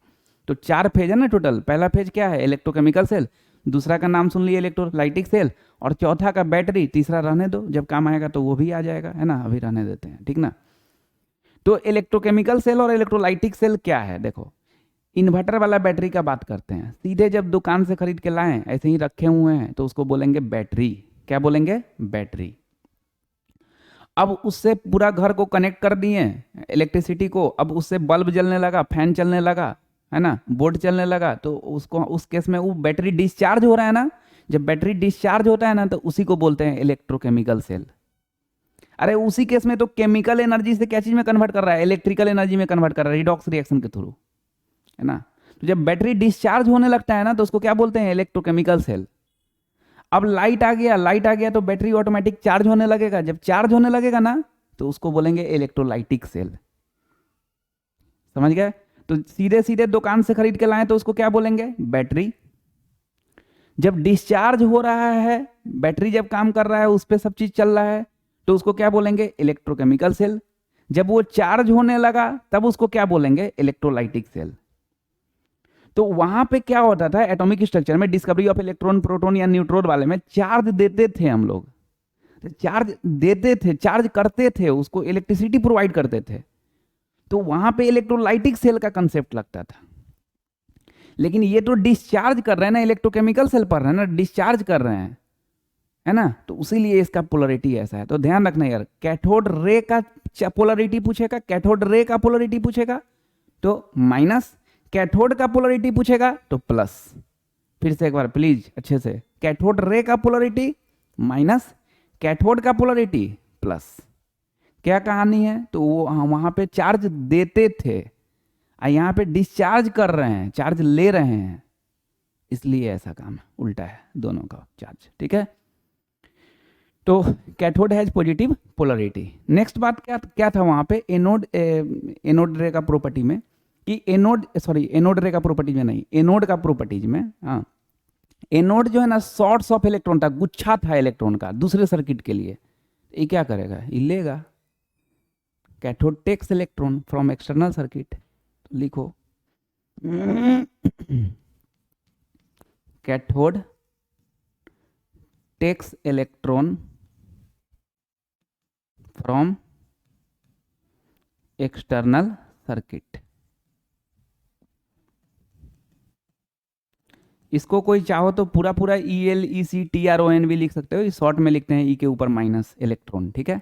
तो 4 फेज है ना टोटल। पहला फेज क्या है? Electrochemical cell. दूसरा का नाम सुन लिए, इलेक्ट्रोलाइटिक सेल। और चौथा का बैटरी। तीसरा रहने दो, जब काम आएगा तो वो भी आ जाएगा, है ना, अभी रहने देते हैं, ठीक ना। तो इलेक्ट्रोकेमिकल सेल और इलेक्ट्रोलाइटिक सेल क्या है? देखो, इन्वर्टर वाला बैटरी का बात करते हैं। सीधे जब दुकान से खरीद के लाएं, ऐसे ही रखे हुए हैं, तो उसको बोलेंगे बैटरी। क्या बोलेंगे? बैटरी। अब उससे पूरा घर को कनेक्ट कर दिए इलेक्ट्रिसिटी को, अब उससे बल्ब जलने लगा, फैन चलने लगा, है ना, बोर्ड चलने लगा, तो उसको, उस केस में वो बैटरी डिस्चार्ज हो रहा है ना। जब बैटरी डिस्चार्ज होता है ना, तो उसी को बोलते हैं इलेक्ट्रोकेमिकल सेल। अरे उसी केस में तो केमिकल एनर्जी से क्या चीज में कन्वर्ट कर रहा है? इलेक्ट्रिकल एनर्जी में कन्वर्ट कर रहा है, रिडॉक्स रिएक्शन के थ्रू, है ना। तो जब बैटरी डिस्चार्ज होने लगता है ना, तो उसको क्या बोलते हैं? Electrochemical cell. अब लाइट आ गया, लाइट आ गया तो बैटरी ऑटोमेटिक चार्ज होने लगेगा। जब चार्ज होने लगेगा ना, तो उसको बोलेंगे इलेक्ट्रोलाइटिक सेल। समझ गए? तो सीधे सीधे दुकान से खरीद के लाए तो उसको क्या बोलेंगे? बैटरी। जब डिस्चार्ज हो रहा है, बैटरी जब काम कर रहा है, उस पर सब चीज चल रहा है, तो उसको क्या बोलेंगे? Electrochemical cell. जब वो चार्ज होने लगा, तब उसको क्या बोलेंगे? Electrolytic cell. तो वहां पे क्या होता था? एटॉमिक स्ट्रक्चर में डिस्कवरी ऑफ इलेक्ट्रॉन, प्रोटॉन या न्यूट्रॉन वाले में चार्ज देते थे हम लोग। चार्ज देते थे, चार्ज करते थे, उसको इलेक्ट्रिसिटी प्रोवाइड करते थे। तो वहां पे इलेक्ट्रोलाइटिक सेल का कंसेप्ट लगता था। लेकिन ये तो डिस्चार्ज कर रहे हैं ना, इलेक्ट्रोकेमिकल सेल पर रहे हैं ना, डिस्चार्ज कर रहे हैं, है ना। तो उसीलिए इसका पोलरिटी ऐसा है। तो ध्यान रखना यार, कैथोड रे का पोलरिटी पूछेगा, कैथोड रे का पोलरिटी पूछेगा तो माइनस, कैथोड का पोलरिटी पूछेगा तो प्लस। फिर से एक बार प्लीज अच्छे से, कैथोड रे का पोलरिटी माइनस, कैथोड का पोलरिटी प्लस। क्या कहानी है? तो वो वहां पे चार्ज देते थे, यहाँ पे डिस्चार्ज कर रहे हैं, चार्ज ले रहे हैं, इसलिए ऐसा काम है, उल्टा है दोनों का चार्ज, ठीक है। तो cathode has positive polarity. Next बात क्या क्या था वहां पे? एनोड रे का प्रॉपर्टी में कि एनोड रे का प्रॉपर्टीज में नहीं, एनोड का प्रॉपर्टीज में, हाँ, एनोड जो है ना, शॉर्ट्स ऑफ इलेक्ट्रॉन था, गुच्छा था इलेक्ट्रॉन का दूसरे सर्किट के लिए। ये क्या करेगा? ये लेगा। Cathode takes electron from external circuit. लिखो cathode takes electron from external circuit. इसको कोई चाहो तो पूरा पूरा ELECTRON भी लिख सकते हो, इस शॉर्ट में लिखते हैं ई के ऊपर माइनस इलेक्ट्रॉन, ठीक है।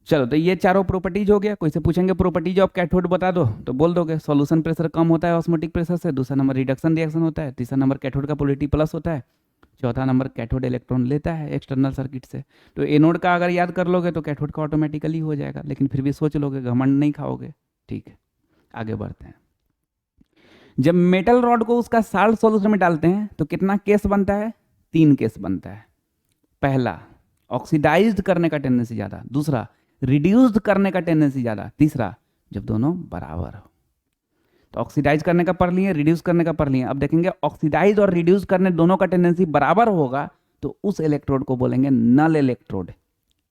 चलो, तो ये चारों प्रॉपर्टीज हो गया। कोई से पूछेंगे प्रॉपर्टीज ऑफ कैथोड बता दो, तो बोल दोगे सॉल्यूशन प्रेशर कम होता है ऑस्मोटिक प्रेशर से, दूसरा नंबर रिडक्शन रिएक्शन होता है, तीसरा नंबर कैथोड का पोलरिटी प्लस होता है, चौथा नंबर कैथोड इलेक्ट्रॉन लेता है एक्सटर्नल सर्किट से। तो एनोड का अगर याद कर लोगे तो कैथोड का ऑटोमेटिकली हो जाएगा, लेकिन फिर भी सोच लोगे, घमंड नहीं खाओगे। ठीक है, आगे बढ़ते हैं। जब मेटल रॉड को उसका साल्ट सॉल्यूशन में डालते हैं तो कितना केस बनता है? 3 केस बनता है। पहला, ऑक्सीडाइज्ड करने का टेंडेंसी ज़्यादा। दूसरा, रिड्यूस्ड करने का टेंडेंसी ज़्यादा। तीसरा, जब दोनों बराबर हो। तो ऑक्सीडाइज करने का पढ़ लिए, रिड्यूस करने का पढ़ लिए। अब देखेंगे ऑक्सीडाइज और रिड्यूस करने दोनों का टेंडेंसी बराबर होगा तो उस इलेक्ट्रोड को बोलेंगे नल इलेक्ट्रोड।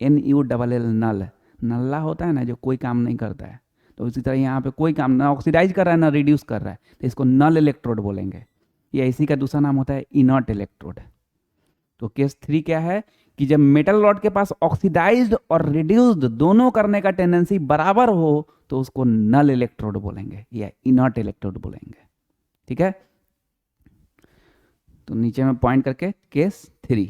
NuLL, नल। नल्ला होता है ना, जो कोई काम नहीं करता है। तो इसी तरह यहाँ पे कोई काम ना ऑक्सीडाइज कर रहा है ना रिड्यूस कर रहा है, तो इसको नल इलेक्ट्रोड बोलेंगे। या इसी का दूसरा नाम होता है इनर्ट इलेक्ट्रोड। तो केस 3 क्या है कि जब मेटल रॉड के पास ऑक्सीडाइज्ड और रिड्यूस्ड दोनों करने का टेंडेंसी बराबर हो तो उसको नल इलेक्ट्रोड बोलेंगे या इनर्ट इलेक्ट्रोड बोलेंगे। ठीक है, तो नीचे में पॉइंट करके case 3,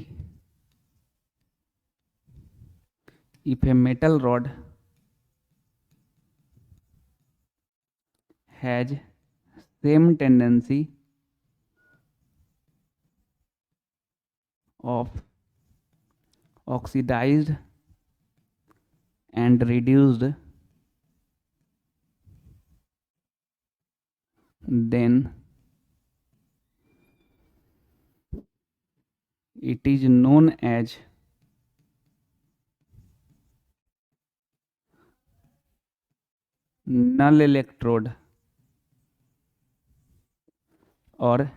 if a metal rod has same tendency of oxidized and reduced, then it is known as null electrode और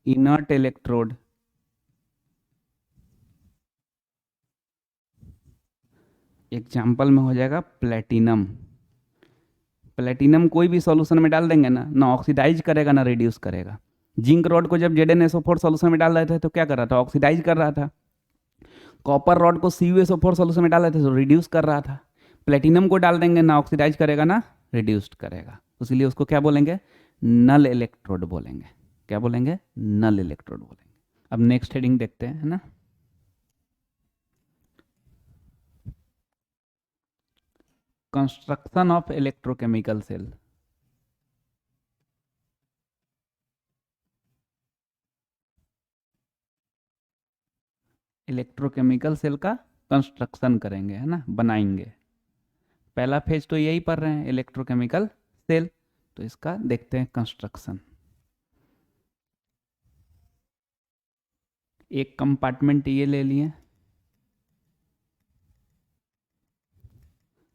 inert electrode। एग्जाम्पल में हो जाएगा प्लेटिनम। प्लेटिनम कोई भी सॉल्यूशन में डाल देंगे ना, ना ऑक्सीडाइज करेगा ना रिड्यूस करेगा। जिंक रॉड को जब ZnSO4 सॉल्यूशन में डाल रहे थे तो क्या कर रहा था? ऑक्सीडाइज कर रहा था। कॉपर रॉड को CuSO4 सॉल्यूशन में डाल रहे थे तो रिड्यूस कर रहा था। प्लेटिनम को डाल देंगे, ना ऑक्सीडाइज करेगा ना रिड्यूस्ड करेगा, इसलिए उसको क्या बोलेंगे? नल इलेक्ट्रोड बोलेंगे। क्या बोलेंगे? नल इलेक्ट्रोड बोलेंगे। अब नेक्स्ट हेडिंग देखते हैं, है ना। Construction of electrochemical cell. Electrochemical cell का कंस्ट्रक्शन करेंगे, है ना, बनाएंगे। पहला फेज तो यही पढ़ रहे हैं, इलेक्ट्रोकेमिकल सेल। तो इसका देखते हैं कंस्ट्रक्शन। एक कंपार्टमेंट ये ले लिए,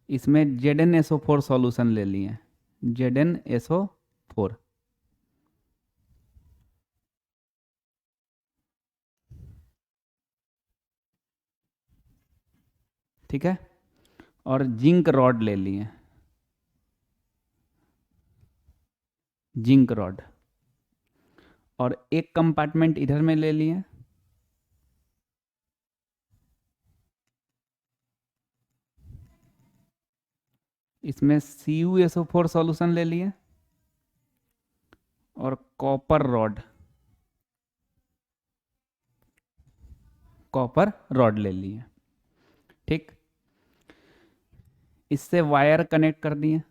इसमें ZnSO4 सॉल्यूशन ले लिए। ZnSO4, ठीक है। और जिंक रॉड ले लिए, जिंक रॉड। और एक कंपार्टमेंट इधर में ले लिए, इसमें CuSO4 सॉल्यूशन ले लिए और कॉपर रॉड, कॉपर रॉड ले लिए। ठीक, इससे वायर कनेक्ट कर दिए।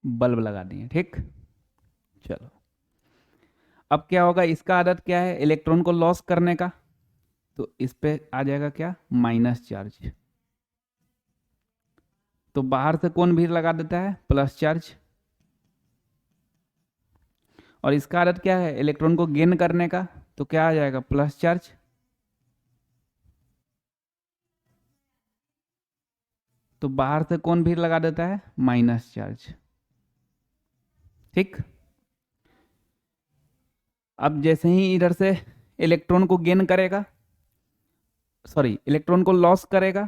बल्ब लगा दिए। ठीक, चलो। अब क्या होगा, इसका आदत क्या है? इलेक्ट्रॉन को लॉस करने का। तो इस पे आ जाएगा क्या? Minus charge. तो बाहर से कौन भी लगा देता है? Plus charge. और इसका आदत क्या है? इलेक्ट्रॉन को गेन करने का। तो क्या आ जाएगा? Plus charge. तो बाहर से कौन भी लगा देता है? Minus charge. ठीक, अब जैसे ही इधर से इलेक्ट्रॉन को गेन करेगा, सॉरी, इलेक्ट्रॉन को लॉस करेगा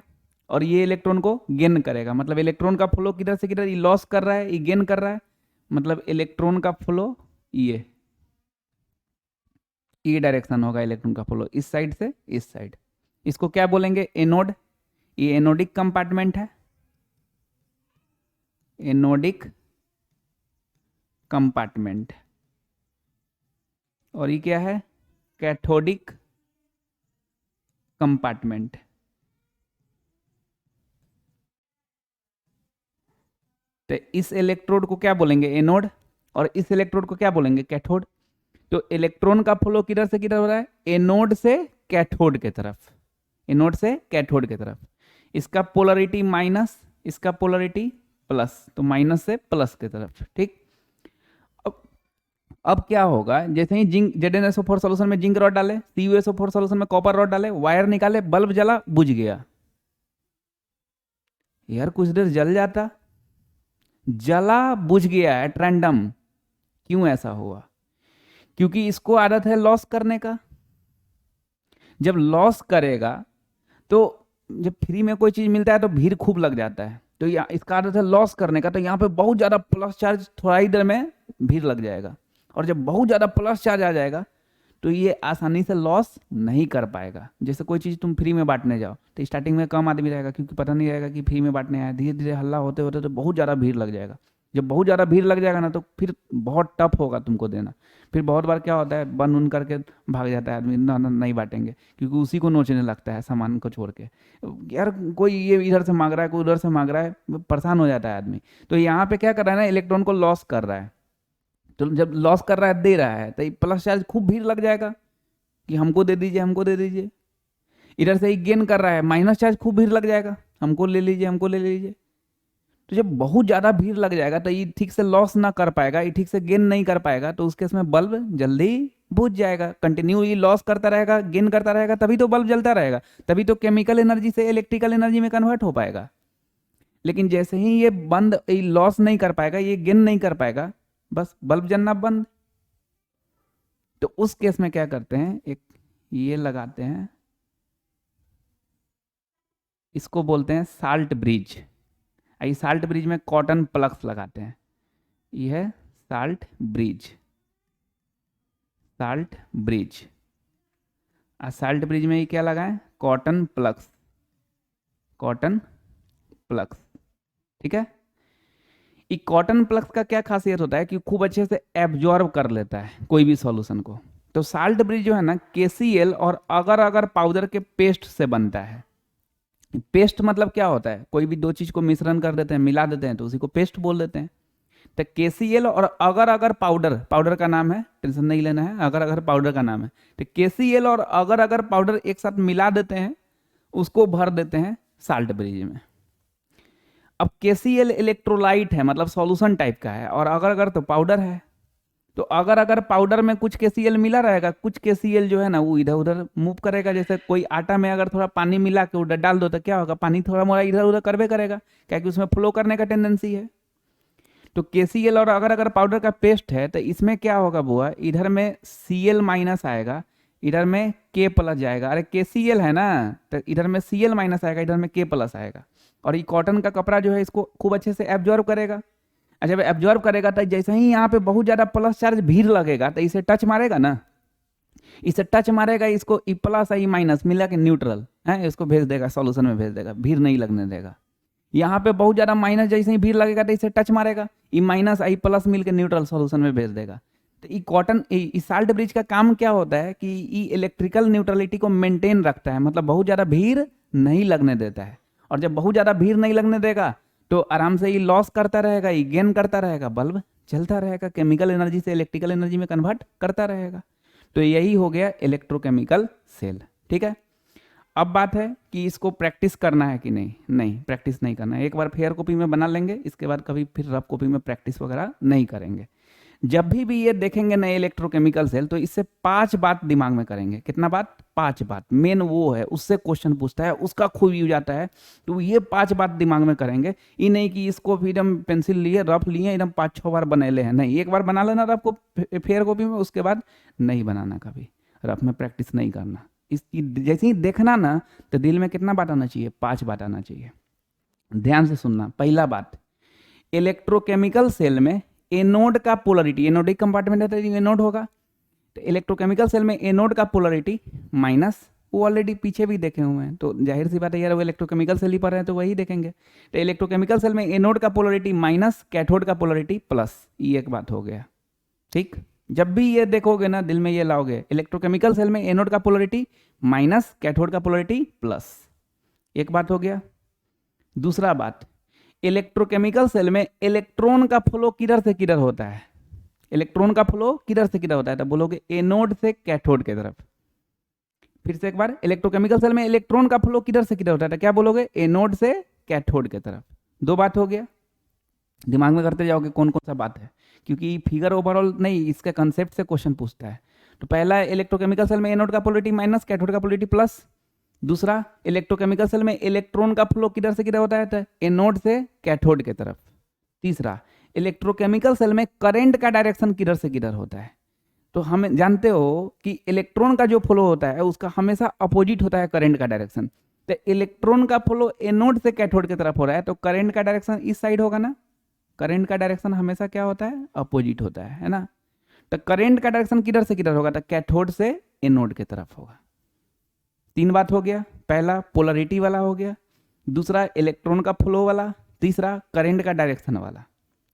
और ये इलेक्ट्रॉन को गेन करेगा, मतलब इलेक्ट्रॉन का फ्लो किधर से किधर? ये लॉस कर रहा है, ये गेन कर रहा है, मतलब इलेक्ट्रॉन का फ्लो ये डायरेक्शन होगा। इलेक्ट्रॉन का फ्लो इस साइड से इस साइड। इसको क्या बोलेंगे? एनोड। ये एनोडिक कंपार्टमेंट है, एनोडिक कंपार्टमेंट। और ये क्या है? Cathodic compartment. तो इस इलेक्ट्रोड को क्या बोलेंगे, एनोड, और इस इलेक्ट्रोड को क्या बोलेंगे, कैथोड। तो इलेक्ट्रॉन का फ्लो किधर से किधर हो रहा है, एनोड से कैथोड की तरफ, एनोड से कैथोड की तरफ। इसका पोलरिटी माइनस, इसका पोलरिटी प्लस, तो माइनस से प्लस की तरफ, ठीक। अब क्या होगा, जैसे ही जिंक ZnSO4 सॉल्यूशन में जिंक रॉड डाले, CuSO4 सॉल्यूशन में कॉपर रॉड डाले, वायर निकाले, बल्ब जला, बुझ गया। यार कुछ देर जल जाता, जला बुझ गया एट रैंडम। क्यों ऐसा हुआ, क्योंकि इसको आदत है लॉस करने का। जब लॉस करेगा तो जब फ्री में कोई चीज मिलता है तो भीड़ खूब लग जाता है, तो इसका आदत है लॉस करने का। तो यहाँ पे बहुत ज्यादा प्लस चार्ज थोड़ा ही देर में भीड़ लग जाएगा, और जब बहुत ज्यादा प्लस चार्ज आ जाएगा तो ये आसानी से लॉस नहीं कर पाएगा। जैसे कोई चीज़ तुम फ्री में बांटने जाओ तो स्टार्टिंग में कम आदमी रहेगा, क्योंकि पता नहीं रहेगा कि फ्री में बांटने आया। धीरे धीरे हल्ला होते होते तो बहुत ज़्यादा भीड़ लग जाएगा। जब बहुत ज़्यादा भीड़ लग जाएगा ना, तो फिर बहुत टफ होगा तुमको देना। फिर बहुत बार क्या होता है, बन उन करके भाग जाता है आदमी, ना ना नहीं बांटेंगे, क्योंकि उसी को नोचने लगता है सामान को छोड़ के। यार कोई ये इधर से मांग रहा है, कोई उधर से मांग रहा है, परेशान हो जाता है आदमी। तो यहाँ पे क्या कर रहा है ना, इलेक्ट्रॉन को लॉस कर रहा है। तो जब लॉस कर रहा है, दे रहा है, तो प्लस चार्ज खूब भीड़ लग जाएगा कि हमको दे दीजिए, हमको दे दीजिए। इधर से ही गेन कर रहा है, माइनस चार्ज खूब भीड़ लग जाएगा, हमको ले लीजिए, हमको ले लीजिए। तो जब बहुत ज़्यादा भीड़ लग जाएगा तो ये ठीक से लॉस ना कर पाएगा, ये ठीक से गेन नहीं कर पाएगा, तो उसके इसमें बल्ब जल्दी बुझ जाएगा। कंटिन्यू ये लॉस करता रहेगा, गेन करता रहेगा, तभी तो बल्ब जलता रहेगा, तभी तो केमिकल एनर्जी से इलेक्ट्रिकल एनर्जी में कन्वर्ट हो पाएगा। लेकिन जैसे ही ये बंद, ये लॉस नहीं कर पाएगा, ये गेन नहीं कर पाएगा, बस बल्ब जलना बंद। तो उस केस में क्या करते हैं, एक ये लगाते हैं, इसको बोलते हैं साल्ट ब्रिज। ये साल्ट ब्रिज में कॉटन प्लग्स लगाते हैं। ये है salt bridge, salt bridge. Salt bridge में ये क्या लगाएं, कॉटन प्लग्स, कॉटन प्लग्स, ठीक है। ये कॉटन प्लग्स का क्या खासियत होता है कि खूब अच्छे से एब्जॉर्ब कर लेता है कोई भी सॉल्यूशन को। तो साल्ट ब्रिज जो है ना, KCl और अगर अगर पाउडर के पेस्ट से बनता है। पेस्ट मतलब क्या होता है, कोई भी दो चीज को मिश्रण कर देते हैं, मिला देते हैं, तो उसी को पेस्ट बोल देते हैं। तो KCl और अगर अगर पाउडर, पाउडर का नाम है, टेंशन नहीं लेना है, अगर अगर पाउडर का नाम है। तो KCl और अगर अगर पाउडर एक साथ मिला देते हैं, उसको भर देते हैं साल्ट ब्रिज में। अब KCl इलेक्ट्रोलाइट है, मतलब सॉल्यूशन टाइप का है, और अगर अगर तो पाउडर है। तो अगर अगर पाउडर में कुछ KCl मिला रहेगा, कुछ KCl जो है ना वो इधर उधर मूव करेगा। जैसे कोई आटा में अगर थोड़ा पानी मिला के उधर डाल दो तो क्या होगा, पानी थोड़ा मोड़ा इधर उधर करवे करेगा, क्या कि उसमें फ्लो करने का टेंडेंसी है। तो KCl और अगर अगर पाउडर का पेस्ट है, तो इसमें क्या होगा बुआ, इधर में Cl माइनस आएगा, इधर में K प्लस जाएगा। अरे KCl है ना, तो इधर में Cl माइनस आएगा, इधर में K प्लस आएगा। और ये कॉटन का कपड़ा जो है इसको खूब अच्छे से एब्जॉर्ब करेगा। अच्छा, जब एब्जॉर्ब करेगा तो जैसे ही यहाँ पे बहुत ज्यादा प्लस चार्ज भीड़ लगेगा, तो इसे टच मारेगा ना, इसे टच मारेगा, इसको ई प्लस ई माइनस मिला के न्यूट्रल है, इसको भेज देगा, सॉल्यूशन में भेज देगा, भीड़ नहीं लगने देगा। यहाँ पे बहुत ज्यादा माइनस जैसे ही भीड़ लगेगा तो इसे टच मारेगा, ई माइनस ई प्लस मिल के न्यूट्रल सॉल्यूशन में भेज देगा। तो ई कॉटन, ई साल्ट ब्रिज का काम क्या होता है कि ई इलेक्ट्रिकल न्यूट्रलिटी को मेंटेन रखता है, मतलब बहुत ज्यादा भीड़ नहीं लगने देता है। और जब बहुत ज्यादा भीड़ नहीं लगने देगा तो आराम से ये लॉस करता रहेगा, ये गेन करता रहेगा, बल्ब चलता रहेगा, केमिकल एनर्जी से इलेक्ट्रिकल एनर्जी में कन्वर्ट करता रहेगा। तो यही हो गया इलेक्ट्रोकेमिकल सेल, ठीक है। अब बात है कि इसको प्रैक्टिस करना है कि नहीं। नहीं, प्रैक्टिस नहीं करना है। एक बार फेयर कॉपी में बना लेंगे, इसके बाद कभी फिर रफ कॉपी में प्रैक्टिस वगैरह नहीं करेंगे। जब भी ये देखेंगे नए इलेक्ट्रोकेमिकल सेल, तो इससे 5 बात दिमाग में करेंगे। कितना बात, 5 बात। मेन वो है, उससे क्वेश्चन पूछता है, उसका खूब यूज आता है। तो ये 5 बात दिमाग में करेंगे। ये नहीं कि इसको फिर हम पेंसिल लिए, रफ लिए, एकदम 5-6 बार बनेले हैं। नहीं, एक बार बना लेना रफ को फेयर कॉपी में, उसके बाद नहीं बनाना कभी, रफ में प्रैक्टिस नहीं करना। इस जैसे ही देखना ना, तो दिल में कितना बात आना चाहिए, 5 बात आना चाहिए। ध्यान से सुनना। पहला बात, इलेक्ट्रोकेमिकल सेल में एनोड का पोलरिटी, एनोडिक कंपार्टमेंट है तो एनोड होगा। तो इलेक्ट्रोकेमिकल सेल में एनोड का पोलरिटी माइनस, वो ऑलरेडी पीछे भी देखे हुए हैं, तो जाहिर सी बात है यार, वो इलेक्ट्रोकेमिकल सेल ही पर है तो वही देखेंगे। तो इलेक्ट्रोकेमिकल सेल में एनोड का पोलरिटी माइनस, कैथोड का पोलरिटी प्लस, ये एक बात हो गया, ठीक। जब भी ये देखोगे ना, दिल में ये लाओगे, इलेक्ट्रोकेमिकल सेल में एनोड का पोलरिटी माइनस, कैथोड का पोलरिटी प्लस, एक बात हो गया। दूसरा बात, इलेक्ट्रोकेमिकल सेल में इलेक्ट्रॉन का फ्लो किधर से किधर होता है, इलेक्ट्रॉन का फ्लो किधर से किधर होता है, तो बोलोगे एनोड से कैथोड की तरफ। फिर से एक बार, इलेक्ट्रोकेमिकल सेल में इलेक्ट्रॉन का फ्लो किधर से किधर होता है, तो क्या बोलोगे एनोड से कैथोड की तरफ। दो बात हो गया, दिमाग में करते जाओगे कौन कौन सा बात है, क्योंकि फिगर ओवरऑल नहीं, इसके कंसेप्ट से क्वेश्चन पूछता है। तो पहला, इलेक्ट्रोकेमिकल सेल में एनोड का पोलरिटी माइनस, कैथोड का पोलरिटी प्लस। दूसरा, इलेक्ट्रोकेमिकल सेल में इलेक्ट्रॉन का फ्लो किधर से किधर होता है, तो एनोड से कैथोड की तरफ। तीसरा, इलेक्ट्रोकेमिकल सेल में करंट का डायरेक्शन किधर से किधर होता है, तो हम जानते हो कि इलेक्ट्रॉन का जो फ्लो होता है उसका हमेशा अपोजिट होता है करंट का डायरेक्शन। तो इलेक्ट्रॉन का फ्लो एनोड से कैथोड की तरफ हो रहा है, तो करंट का डायरेक्शन इस साइड होगा ना, करंट का डायरेक्शन हमेशा क्या होता है, अपोजिट होता है ना। तो करंट का डायरेक्शन किधर से किधर होगा, तो कैथोड से एनोड की तरफ होगा। तीन बात हो गया, पहला पोलरिटी वाला हो गया, दूसरा इलेक्ट्रॉन का फ्लो वाला, तीसरा करंट का डायरेक्शन वाला।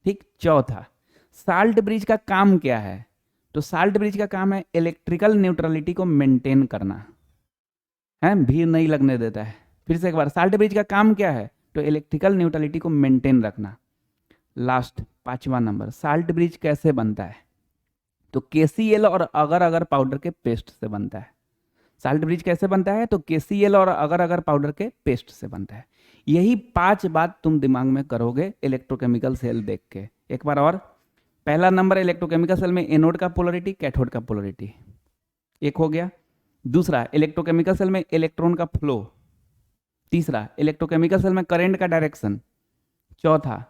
ठीक, चौथा, साल्ट ब्रिज का काम क्या है, तो साल्ट ब्रिज का काम है इलेक्ट्रिकल न्यूट्रलिटी को मेंटेन करना है, भीड़ नहीं लगने देता है। फिर से एक बार, साल्ट ब्रिज का काम क्या है, तो इलेक्ट्रिकल न्यूट्रलिटी को मेंटेन रखना। लास्ट पांचवा नंबर, साल्ट ब्रिज कैसे बनता है, तो KCl और अगर अगर पाउडर के पेस्ट से बनता है। साल्ट ब्रिज कैसे बनता है, तो KCl और अगर अगर पाउडर के पेस्ट से बनता है। यही पांच बात तुम दिमाग में करोगे इलेक्ट्रोकेमिकल सेल देख के। एक बार और, पहला नंबर, इलेक्ट्रोकेमिकल सेल में एनोड का पोलरिटी, कैथोड का पोलरिटी, एक हो गया। दूसरा, इलेक्ट्रोकेमिकल सेल में इलेक्ट्रॉन का फ्लो। तीसरा, इलेक्ट्रोकेमिकल सेल में करंट का डायरेक्शन। चौथा,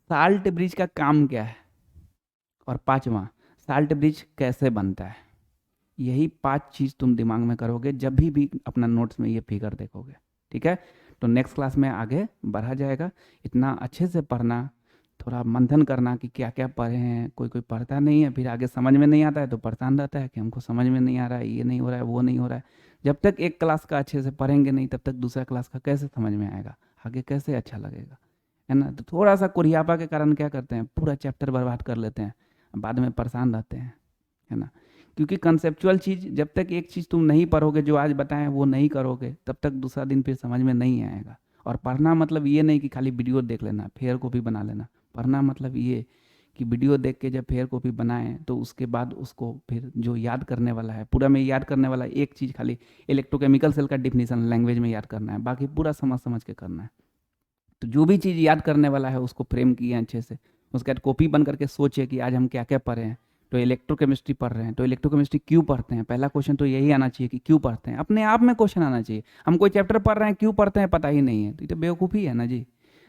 साल्ट ब्रिज का काम क्या है, और पांचवा, साल्ट ब्रिज कैसे बनता है। यही पांच चीज तुम दिमाग में करोगे जब भी अपना नोट्स में ये फिगर देखोगे। ठीक है, तो नेक्स्ट क्लास में आगे बढ़ा जाएगा। इतना अच्छे से पढ़ना, थोड़ा मंथन करना कि क्या क्या पढ़े हैं। कोई कोई पढ़ता नहीं है, फिर आगे समझ में नहीं आता है तो परेशान रहता है कि हमको समझ में नहीं आ रहा है, ये नहीं हो रहा है, वो नहीं हो रहा है। जब तक एक क्लास का अच्छे से पढ़ेंगे नहीं, तब तक दूसरा क्लास का कैसे समझ में आएगा, आगे कैसे अच्छा लगेगा, है ना। तो थोड़ा सा कुरियापा के कारण क्या करते हैं, पूरा चैप्टर बर्बाद कर लेते हैं, बाद में परेशान रहते हैं, है ना। क्योंकि कंसेप्चुअल चीज़, जब तक एक चीज़ तुम नहीं पढ़ोगे, जो आज बताएं वो नहीं करोगे, तब तक दूसरा दिन फिर समझ में नहीं आएगा। और पढ़ना मतलब ये नहीं कि खाली वीडियो देख लेना, फेयर कॉपी बना लेना। पढ़ना मतलब ये कि वीडियो देख के जब फेयर कॉपी बनाएं तो उसके बाद उसको फिर जो याद करने वाला है, पूरा में याद करने वाला एक चीज़ खाली इलेक्ट्रोकेमिकल सेल का डिफिनीशन लैंग्वेज में याद करना है, बाकी पूरा समझ समझ के करना है। तो जो भी चीज़ याद करने वाला है उसको फ्रेम किए अच्छे से, उसके बाद कॉपी बन करके सोचे कि आज हम क्या क्या पढ़े हैं। तो इलेक्ट्रोकेमिस्ट्री पढ़ रहे हैं, तो इलेक्ट्रोकेमिस्ट्री क्यों पढ़ते हैं, पहला क्वेश्चन तो यही आना चाहिए कि क्यों पढ़ते हैं। अपने आप में क्वेश्चन आना चाहिए। हम कोई चैप्टर पढ़ रहे हैं, क्यों पढ़ते हैं पता ही नहीं है, तो ये तो बेवकूफ़ी है ना जी।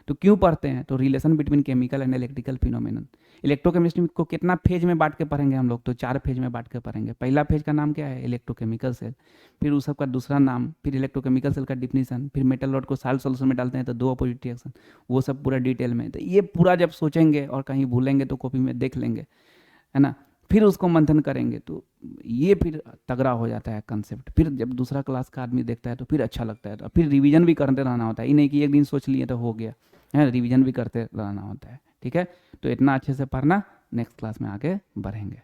तो क्यों पढ़ते हैं, तो relation between chemical and electrical phenomenon. Electrochemistry को कितना फेज में बांट के पढ़ेंगे हम लोग, तो 4 फेज में बांट के पढ़ेंगे। पहला फेज का नाम क्या है, इलेक्ट्रोकेमिकल सेल। फिर उस सबका दूसरा नाम, फिर इलेक्ट्रोकेमिकल सेल का डिफिनीशन, फिर मेटल रॉड को साल्ट सॉल्यूशन में डालते हैं तो 2 अपोजिट रिएक्शन, वो सब पूरा डिटेल में। तो ये पूरा जब सोचेंगे और कहीं भूलेंगे तो कॉपी में देख लेंगे, है ना। फिर उसको मंथन करेंगे तो ये फिर तगड़ा हो जाता है कंसेप्ट। फिर जब दूसरा क्लास का आदमी देखता है तो फिर अच्छा लगता है। तो फिर रिवीजन भी करते रहना होता है, ये नहीं कि एक दिन सोच लिए तो हो गया, है, रिवीजन भी करते रहना होता है। ठीक है, तो इतना अच्छे से पढ़ना, नेक्स्ट क्लास में आगे बढ़ेंगे।